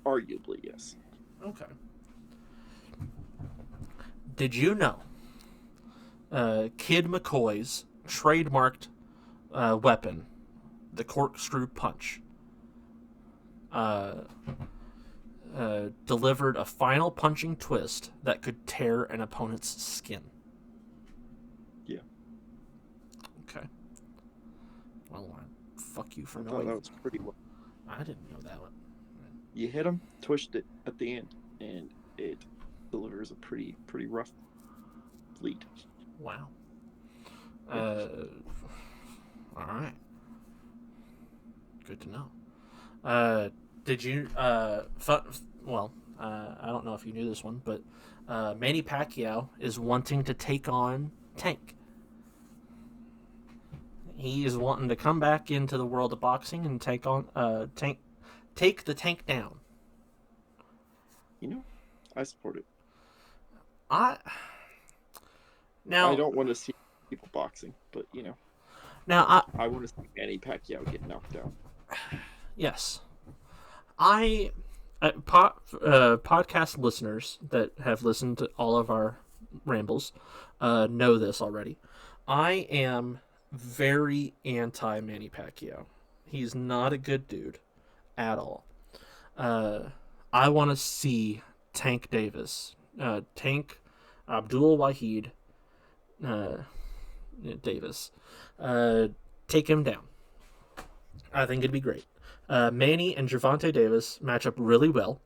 arguably yes. Okay. Did you know Kid McCoy's trademarked weapon, the corkscrew punch, uh, delivered a final punching twist that could tear an opponent's skin? Yeah, Okay. Well, fuck you for I thought knowing. that was pretty well. I didn't know that one. You hit him, twist it at the end, and it delivers a pretty rough bleed. Wow. Yeah. All right. Good to know. Did you? Well, I don't know if you knew this one, but Manny Pacquiao is wanting to take on Tank. He is wanting to come back into the world of boxing and take on take the Tank down. You know, I support it. I I now don't want to see people boxing, but now I want to see Manny Pacquiao get knocked out. yes, I podcast listeners that have listened to all of our rambles know this already. I am very anti Manny Pacquiao. He's not a good dude at all. Uh, I want to see Tank Davis, Tank Abdul Wahid uh, Davis, take him down. I think it'd be great. Manny and Gervonta Davis match up really well.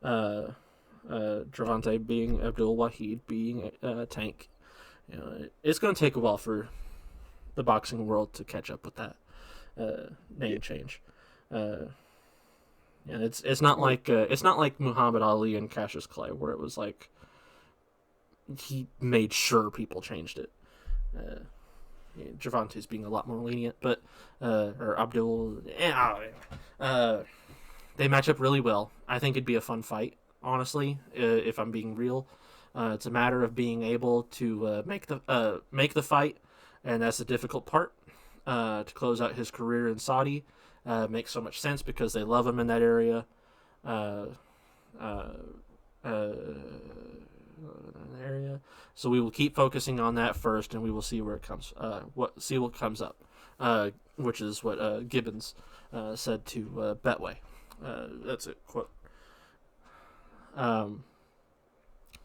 Gervonta being Abdul Wahid being Tank. It's going to take a while for the boxing world to catch up with that name change. And it's not like Muhammad Ali and Cassius Clay where it was like he made sure people changed it. Gervonta's being a lot more lenient, but or Abdul, they match up really well. I think it'd be a fun fight, honestly. If I'm being real, it's a matter of being able to make the fight, and that's the difficult part. To close out his career in Saudi, makes so much sense because they love him in that area. Uh, uh, uh, area. So we will keep focusing on that first, and we will see where it comes. What comes up, which is what Gibbons said to Betway. That's it. Quote.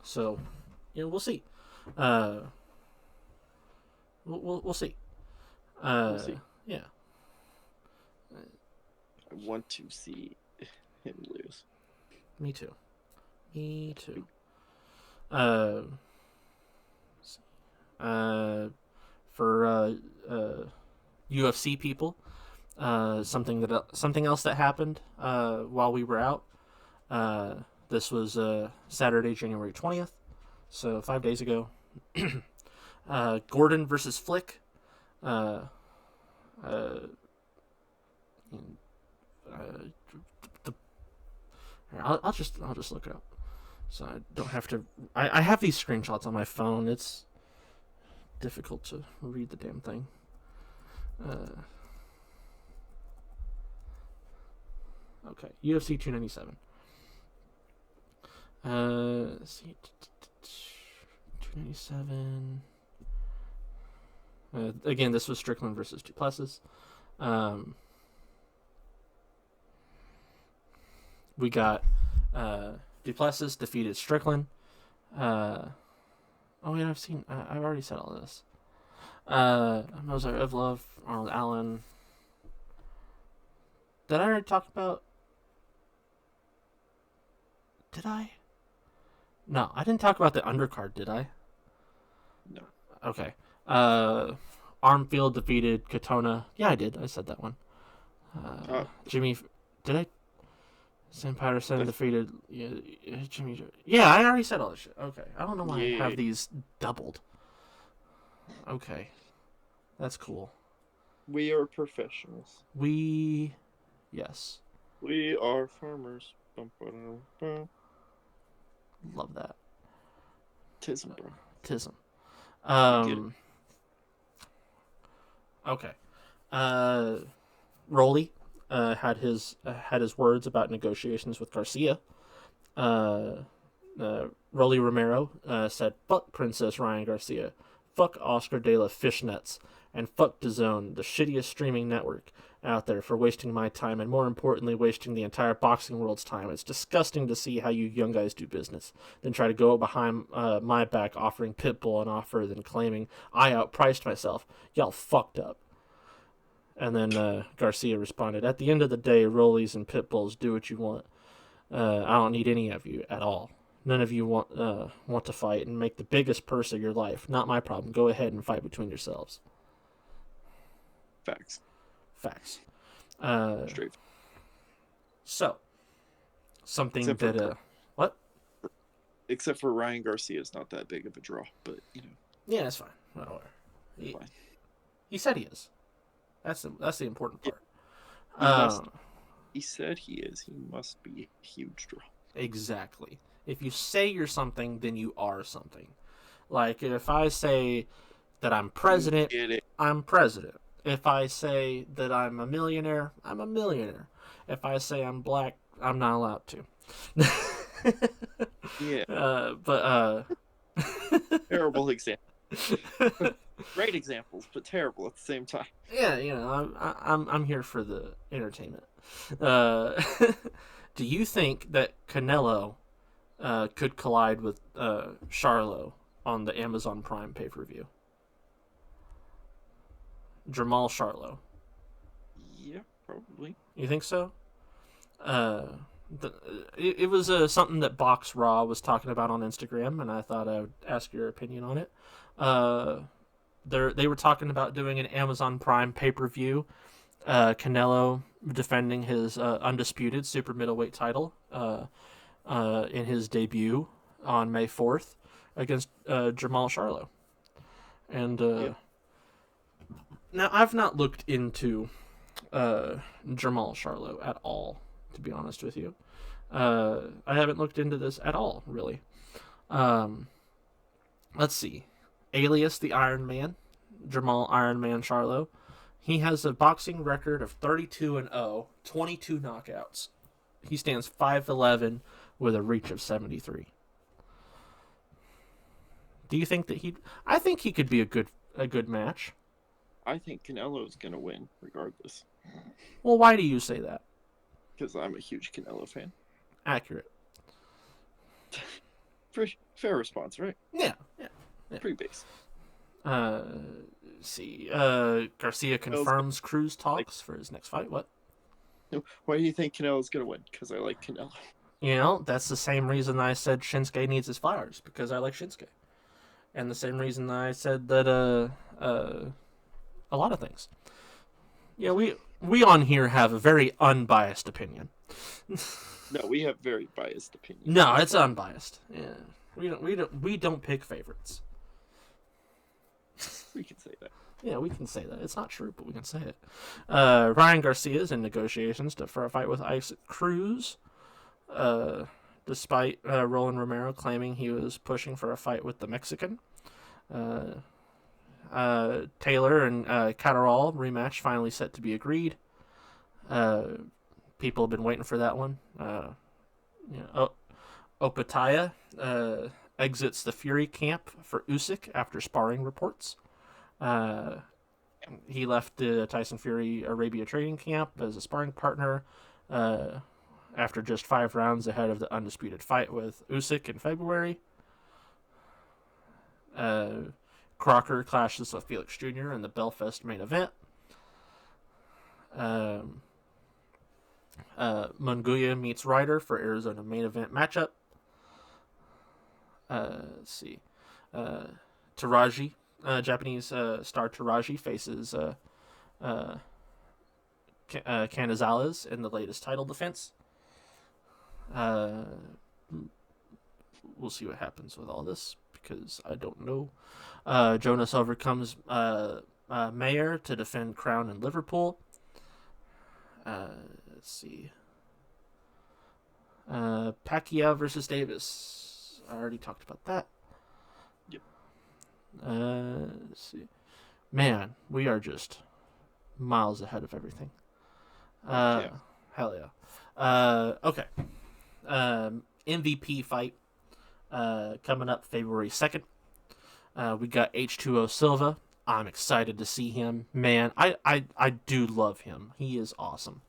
So, we'll see. We'll see. We'll see. Yeah. I want to see him lose. Me too. For UFC people, something else that happened while we were out. This was Saturday, January 20th, so 5 days ago. Gordon versus Flick. Uh, uh, the, I'll just look it up, so I don't have to. I have these screenshots on my phone. It's difficult to read the damn thing. Okay, UFC 297. Let's see, 297. Again, this was Strickland versus Duplessis. We got Duplessis defeated Strickland. Oh wait, I've already said all this. Mozart Evlov, Arnold Allen. Did I already talk about? Did I? No, I didn't talk about the undercard, did I? No. Okay. Armfield defeated Katona. Yeah, I did. I said that one. Jimmy, did I? Sam Patterson That's, defeated Jimmy. Yeah, I already said all this shit. Okay, I don't know why I yeah, have these doubled. Okay, that's cool. we are professionals. We, yes, We are farmers. Bum, ba-dum, bum. love that. Tism, bro. Tism. We get it. Um, okay. Uh, Rolly had his words about negotiations with Garcia. Uh, Rolly Romero said, "Fuck Princess Ryan Garcia, fuck Oscar de la Fishnets, and fuck DAZN, the shittiest streaming network out there, for wasting my time and, more importantly, wasting the entire boxing world's time. It's disgusting to see how you young guys do business, then try to go behind my back offering Pitbull an offer, then claiming I outpriced myself. Y'all fucked up." And then Garcia responded, "At the end of the day, Rollies and Pitbulls, do what you want. I don't need any of you at all. None of you want to fight and make the biggest purse of your life. Not my problem. Go ahead and fight between yourselves." Facts. Facts. Straight. So, something Except for that what? except for Ryan Garcia is not that big of a draw, but you know, Yeah, that's fine. Whatever. He, fine. he said he is. That's the important part. He must. He said he is. He must be a huge draw. Exactly. If you say you're something, then you are something. Like if I say that I'm president, You get it. I'm president. If I say that I'm a millionaire, I'm a millionaire. If I say I'm black, I'm not allowed to. Yeah. But Terrible example. Great examples, but terrible at the same time. yeah, you know, I'm here for the entertainment. Do you think that Canelo could collide with Charlo on the Amazon Prime pay-per-view? Jamal Charlo. Yeah, probably. You think so? Uh, it was something that Box Raw was talking about on Instagram, and I thought I would ask your opinion on it. They were talking about doing an Amazon Prime pay-per-view. Canelo defending his undisputed super middleweight title in his debut on May 4th against Jamal Charlo. And Yeah. now I've not looked into Jamal Charlo at all, to be honest with you. I haven't looked into this at all, really. Let's see. Alias the Iron Man, Jamal Iron Man Charlo. He has a boxing record of 32-0, 22 knockouts. He stands 5'11" with a reach of 73. Do you think that he? I think he could be a good match. I think Canelo's gonna win regardless. Well, why do you say that? Because I'm a huge Canelo fan. Accurate. Pretty fair response, right? Yeah. Pretty base. See. Garcia confirms Cruz talks for his next fight. What? Why do you think Canelo's gonna win? Because I like Canelo. You know, that's the same reason I said Shinsuke needs his flowers, because I like Shinsuke. And the same reason I said that a lot of things. Yeah, we on here have a very unbiased opinion. No, we have very biased opinions. No, it's unbiased. Yeah. We don't pick favorites. We can say that. Yeah, we can say that. It's not true, but we can say it. Ryan Garcia is in negotiations for a fight with Isaac Cruz, despite Roland Romero claiming he was pushing for a fight with the Mexican. Taylor and Catterall rematch finally set to be agreed. People have been waiting for that one. Opataya exits the Fury camp for Usyk after sparring reports. He left the Tyson Fury Arabia training camp as a sparring partner after just 5 rounds ahead of the undisputed fight with Usyk in February. Crocker clashes with Felix Jr. in the Belfast main event. Munguia meets Ryder for Arizona main event matchup. Let's see. Taraji, Japanese star Taraji faces Canizales in the latest title defense. Uh, we'll see what happens with all this because I don't know. Jonas overcomes Mayer to defend crown in Liverpool. Let's see. Pacquiao versus Davis. I already talked about that. Yep. Let's see. Man, we are just miles ahead of everything. Yeah. Hell yeah. Okay. MVP fight coming up February 2nd. We got H2O Silva. I'm excited to see him. Man, I do love him. He is awesome.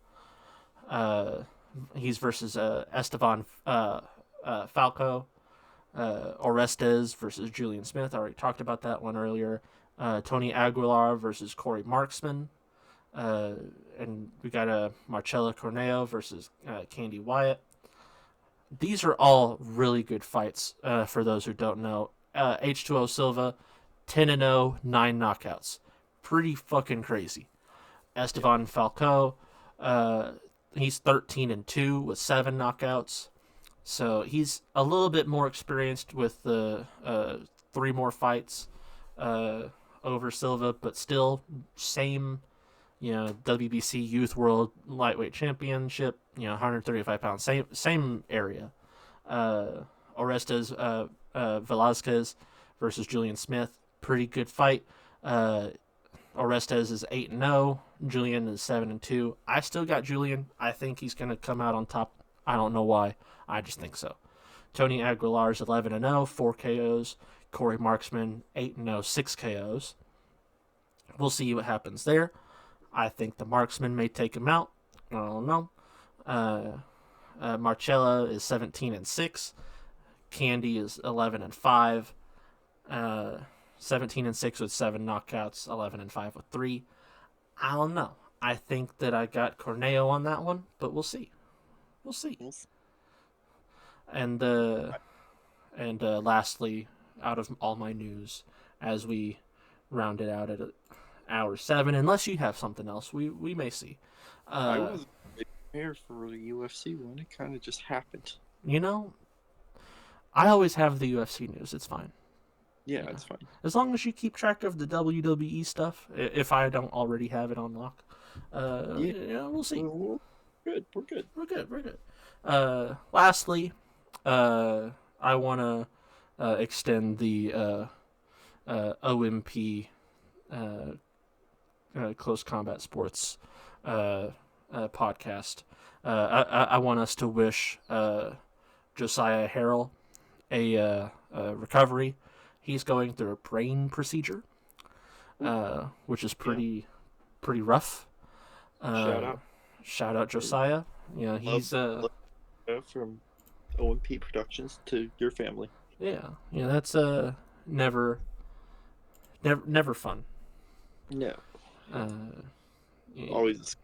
He's versus Esteban Falco. Orestes versus Julian Smith. I already talked about that one earlier. Tony Aguilar versus Corey Marksman. And we got Marcella Corneo versus Candy Wyatt. These are all really good fights for those who don't know. H2O Silva, 10-0, 9 knockouts. Pretty fucking crazy. Esteban Falco, he's 13-2 with 7 knockouts. So he's a little bit more experienced with the 3 more fights over Silva, but still same, WBC Youth World Lightweight Championship, 135 pounds, same area. Orestes Velasquez versus Julian Smith, pretty good fight. Orestes is 8-0, Julian is 7-2. I still got Julian. I think he's gonna come out on top. I don't know why. I just think so. Tony Aguilar's 11-0, 4 KOs. Corey Marksman 8-0, 6 KOs. We'll see what happens there. I think the Marksman may take him out. I don't know. Marcella is 17-6. Candy is 11-5. 17-6 with 7 knockouts. 11-5 with 3. I don't know. I think that I got Corneo on that one, but we'll see. We'll see. And lastly, out of all my news, as we round it out at hour 7, unless you have something else, we may see. I wasn't prepared for the UFC one. It kind of just happened. I always have the UFC news. It's fine. Yeah, it's fine. As long as you keep track of the WWE stuff, if I don't already have it on lock. We'll see. We're good. We're good. Lastly, I want to extend the OMP Close Combat Sports podcast. I want us to wish Josiah Harrell a recovery. He's going through a brain procedure, which is pretty rough. Shout out Josiah. He's from OMP Productions to your family. That's never fun. No. Yeah. Always.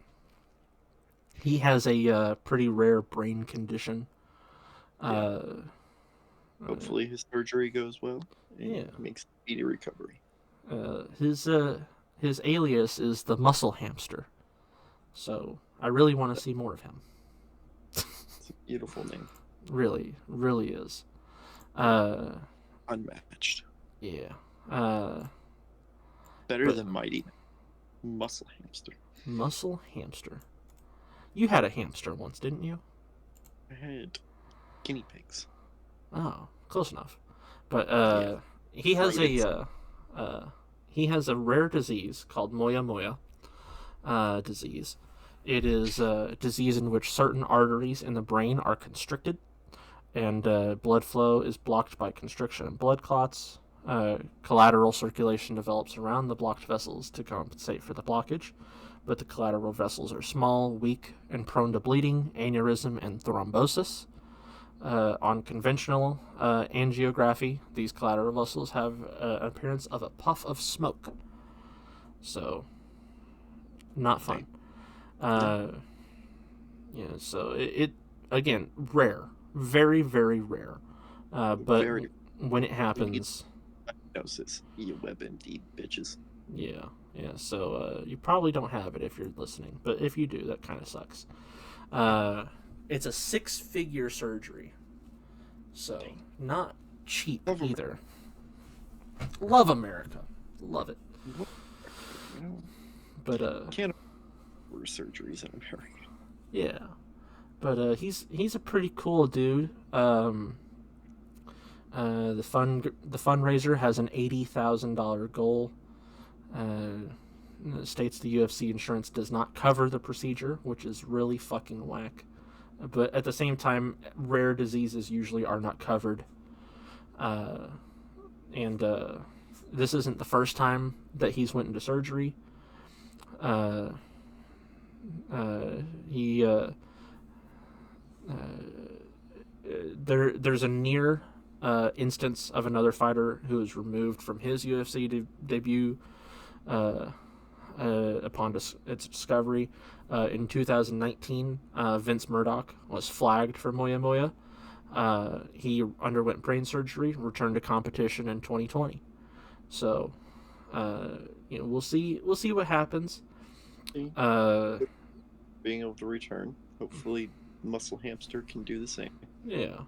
He has a pretty rare brain condition. Hopefully his surgery goes well. And makes speedy recovery. His alias is the Muscle Hamster. So I really want to see more of him. It's a beautiful name. Really is. Unmatched. Yeah. Better than Mighty. Muscle Hamster. Muscle Hamster. You had a hamster once, didn't you? I had guinea pigs. Oh, close enough. But he has a rare disease called Moya Moya disease. It is a disease in which certain arteries in the brain are constricted, and blood flow is blocked by constriction and blood clots. Collateral circulation develops around the blocked vessels to compensate for the blockage, but the collateral vessels are small, weak, and prone to bleeding, aneurysm, and thrombosis. On conventional angiography, these collateral vessels have an appearance of a puff of smoke. So, not fun. So it again, rare. Very, very rare. But when it happens... Diagnosis, you WebMD bitches. Yeah. So you probably don't have it if you're listening, but if you do, that kind of sucks. It's a 6-figure surgery. So, not cheap Love either. Love America. Love it. You know, But, can't afford surgeries in America. yeah. But, he's a pretty cool dude. The fundraiser has an $80,000 goal. It states the UFC insurance does not cover the procedure, which is really fucking whack. But at the same time, rare diseases usually are not covered. And this isn't the first time that he's went into surgery. There's a near instance of another fighter who was removed from his UFC debut upon its discovery. In 2019, Vince Murdoch was flagged for Moya Moya. He underwent brain surgery, returned to competition in 2020. So, we'll see what happens. Being able to return, hopefully, Muscle Hamster can do the same. Yeah.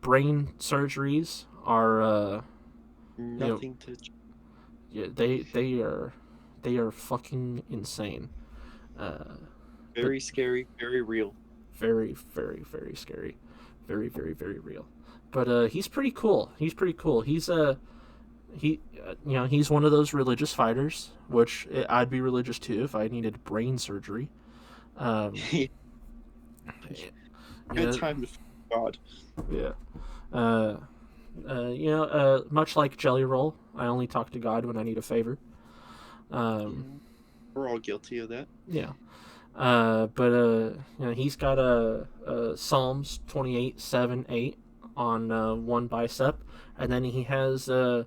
Brain surgeries are Nothing to. Yeah, they are fucking insane. Very scary, very real. Very, very, very scary. Very, very, very real. But he's pretty cool. He's he's one of those religious fighters, which I'd be religious too if I needed brain surgery. Good time to God. Yeah. Much like Jelly Roll, I only talk to God when I need a favor. We're all guilty of that. Yeah. But he's got a Psalms 28:7-8 on one bicep, and then he has the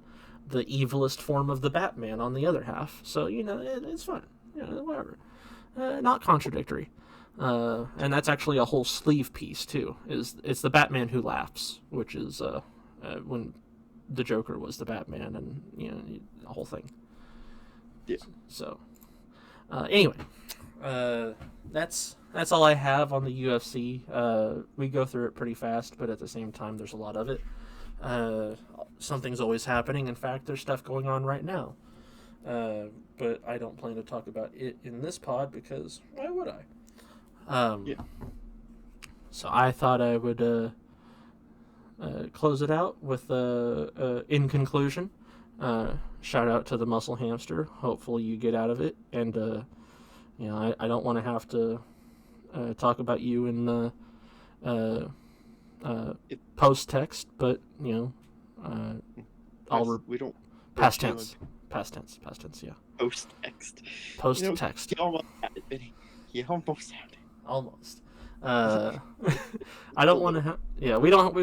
evilest form of the Batman on the other half. So it's fine. Whatever. Not contradictory. And that's actually a whole sleeve piece too. It's the Batman who laughs, which is when the Joker was the Batman, and the whole thing. Yeah. So anyway, that's all I have on the UFC. We go through it pretty fast, but at the same time, there's a lot of it. Something's always happening. In fact, there's stuff going on right now. But I don't plan to talk about it in this pod because why would I? Yeah. So I thought I would close it out with in conclusion. Shout out to the Muscle Hamster. Hopefully you get out of it, and I don't want to have to talk about you in post text, but we don't. Past tense, yeah. Post text. Post text. You almost had it, Benny. You almost had it. Almost. I don't want to. We don't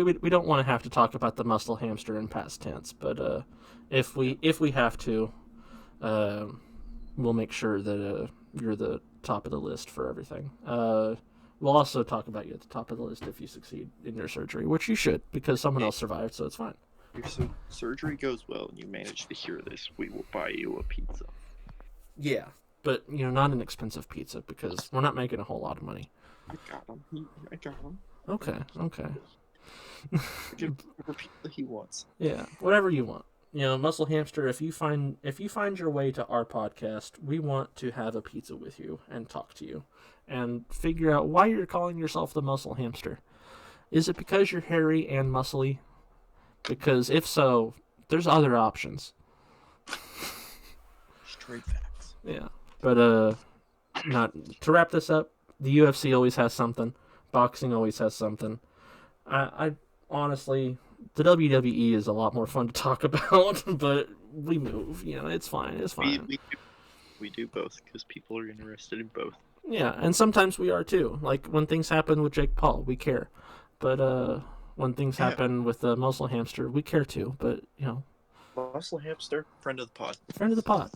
want to have to talk about the Muscle Hamster in past tense, but if we have to, we'll make sure that you're the top of the list for everything. We'll also talk about you at the top of the list if you succeed in your surgery, which you should, because someone else survived, so it's fine. If your surgery goes well and you manage to hear this, we will buy you a pizza. Yeah, but not an expensive pizza because we're not making a whole lot of money. I got him. Okay. Give whatever pizza he wants. Yeah, whatever you want. Muscle Hamster, if you find your way to our podcast, we want to have a pizza with you and talk to you and figure out why you're calling yourself the Muscle Hamster. Is it because you're hairy and muscly? Because if so, there's other options. Straight facts. Yeah, but not to wrap this up. The UFC always has something. Boxing always has something. I honestly, the WWE is a lot more fun to talk about, but we move. It's fine. It's fine. We do both because people are interested in both. Yeah, and sometimes we are too. Like when things happen with Jake Paul, we care. But when things happen with the Muscle Hamster, we care too. But Muscle Hamster, friend of the pod. Friend of the pod.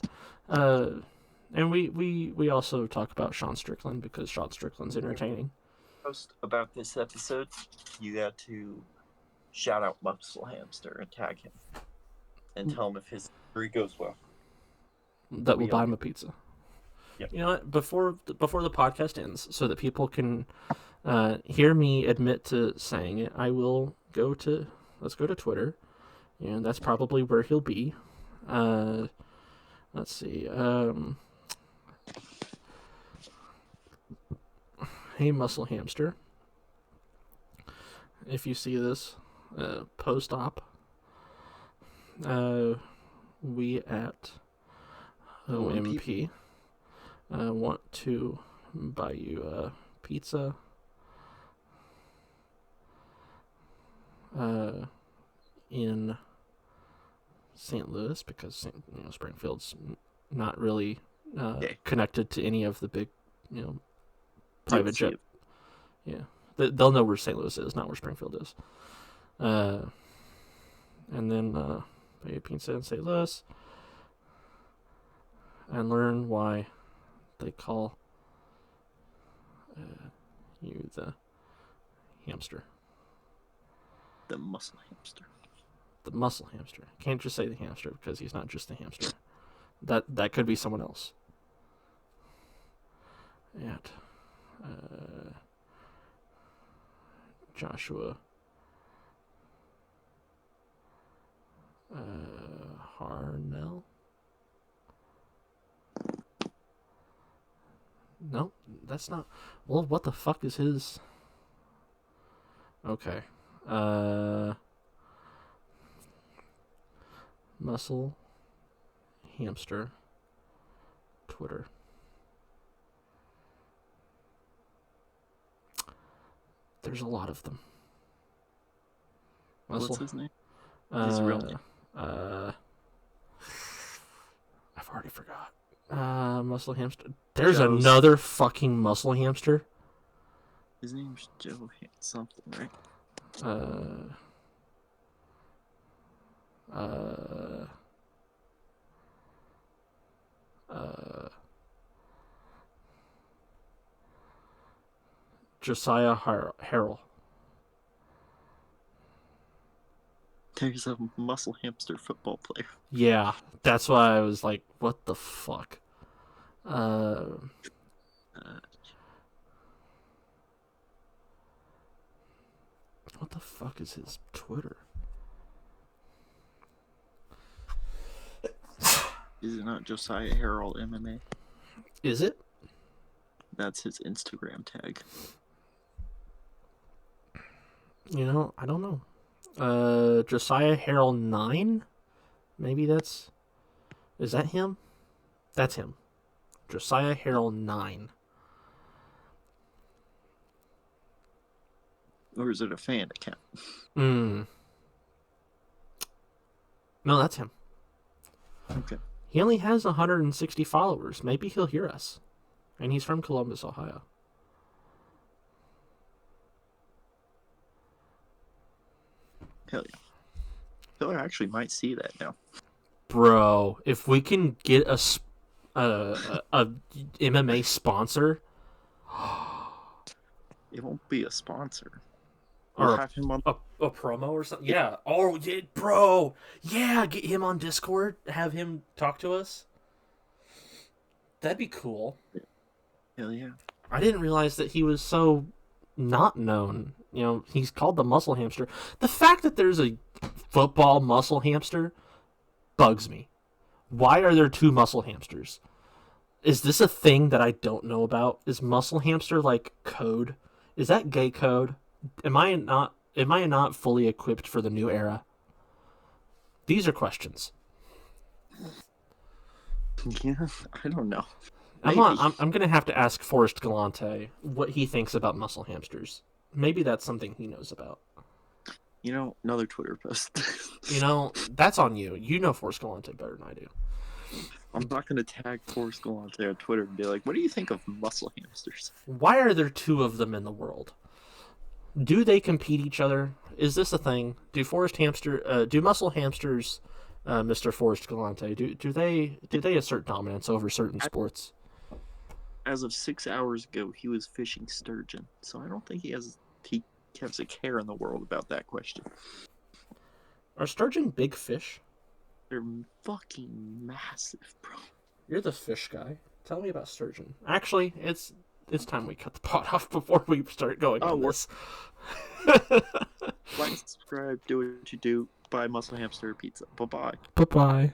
And we also talk about Sean Strickland because Sean Strickland's entertaining. Post about this episode, you got to shout out Muscle Hamster and tag him and tell him if his surgery goes well. That will buy him a pizza. Yep. You know what? Before the podcast ends, so that people can hear me admit to saying it, I will go to let's go to Twitter. And that's probably where he'll be. Let's see. Hey, Muscle Hamster. If you see this post-op, we at OMP want to buy you a pizza. In St. Louis, because Springfield's not really connected to any of the big, private jet. Yeah, they'll know where St. Louis is, not where Springfield is. And then buy a pizza in St. Louis and learn why they call you the hamster. The muscle hamster. The muscle hamster. Can't just say the hamster because he's not just the hamster. That could be someone else. At Joshua Harnell. No, that's not. Well, what the fuck is his? Okay. Muscle hamster Twitter. There's a lot of them. What's his name? His real name? I've already forgot. Muscle hamster. There's another fucking muscle hamster. His name's Joe something, right? Josiah Harrell. There's a muscle hamster football player. Yeah, that's why I was like, what the fuck? What the fuck is his Twitter? Is it not Josiah Harrell MMA? Is it? That's his Instagram tag. I don't know. Josiah Harrell 9? Maybe that's... Is that him? That's him. Josiah Harrell 9. Or is it a fan account? No, that's him. Okay. He only has 160 followers. Maybe he'll hear us. And he's from Columbus, Ohio. Hell yeah. I feel like I actually might see that now. Bro, if we can get a MMA sponsor... It won't be a sponsor. Or we'll have him on a promo or something. Yeah. Oh, yeah, bro. Yeah, get him on Discord. Have him talk to us. That'd be cool. Hell yeah. I didn't realize that he was so not known. He's called the muscle hamster. The fact that there's a football muscle hamster bugs me. Why are there two muscle hamsters? Is this a thing that I don't know about? Is muscle hamster like code? Is that gay code? Am I not fully equipped for the new era? These are questions. Yeah, I don't know. I'm gonna have to ask Forrest Galante what he thinks about muscle hamsters. Maybe that's something he knows about. Another Twitter post. That's on you. You know Forrest Galante better than I do. I'm not going to tag Forrest Galante on Twitter and be like, what do you think of muscle hamsters? Why are there two of them in the world? Do they compete each other? Is this a thing? Do muscle hamsters, Mr. Forrest Galante, do they assert dominance over certain sports? As of 6 hours ago, he was fishing sturgeon, so I don't think he has a care in the world about that question. Are sturgeon big fish? They're fucking massive, bro. You're the fish guy. Tell me about sturgeon. Actually, it's time we cut the pot off before we start going on this. Like, subscribe, do what you do. Buy Muscle Hamster Pizza. Bye bye. Bye bye.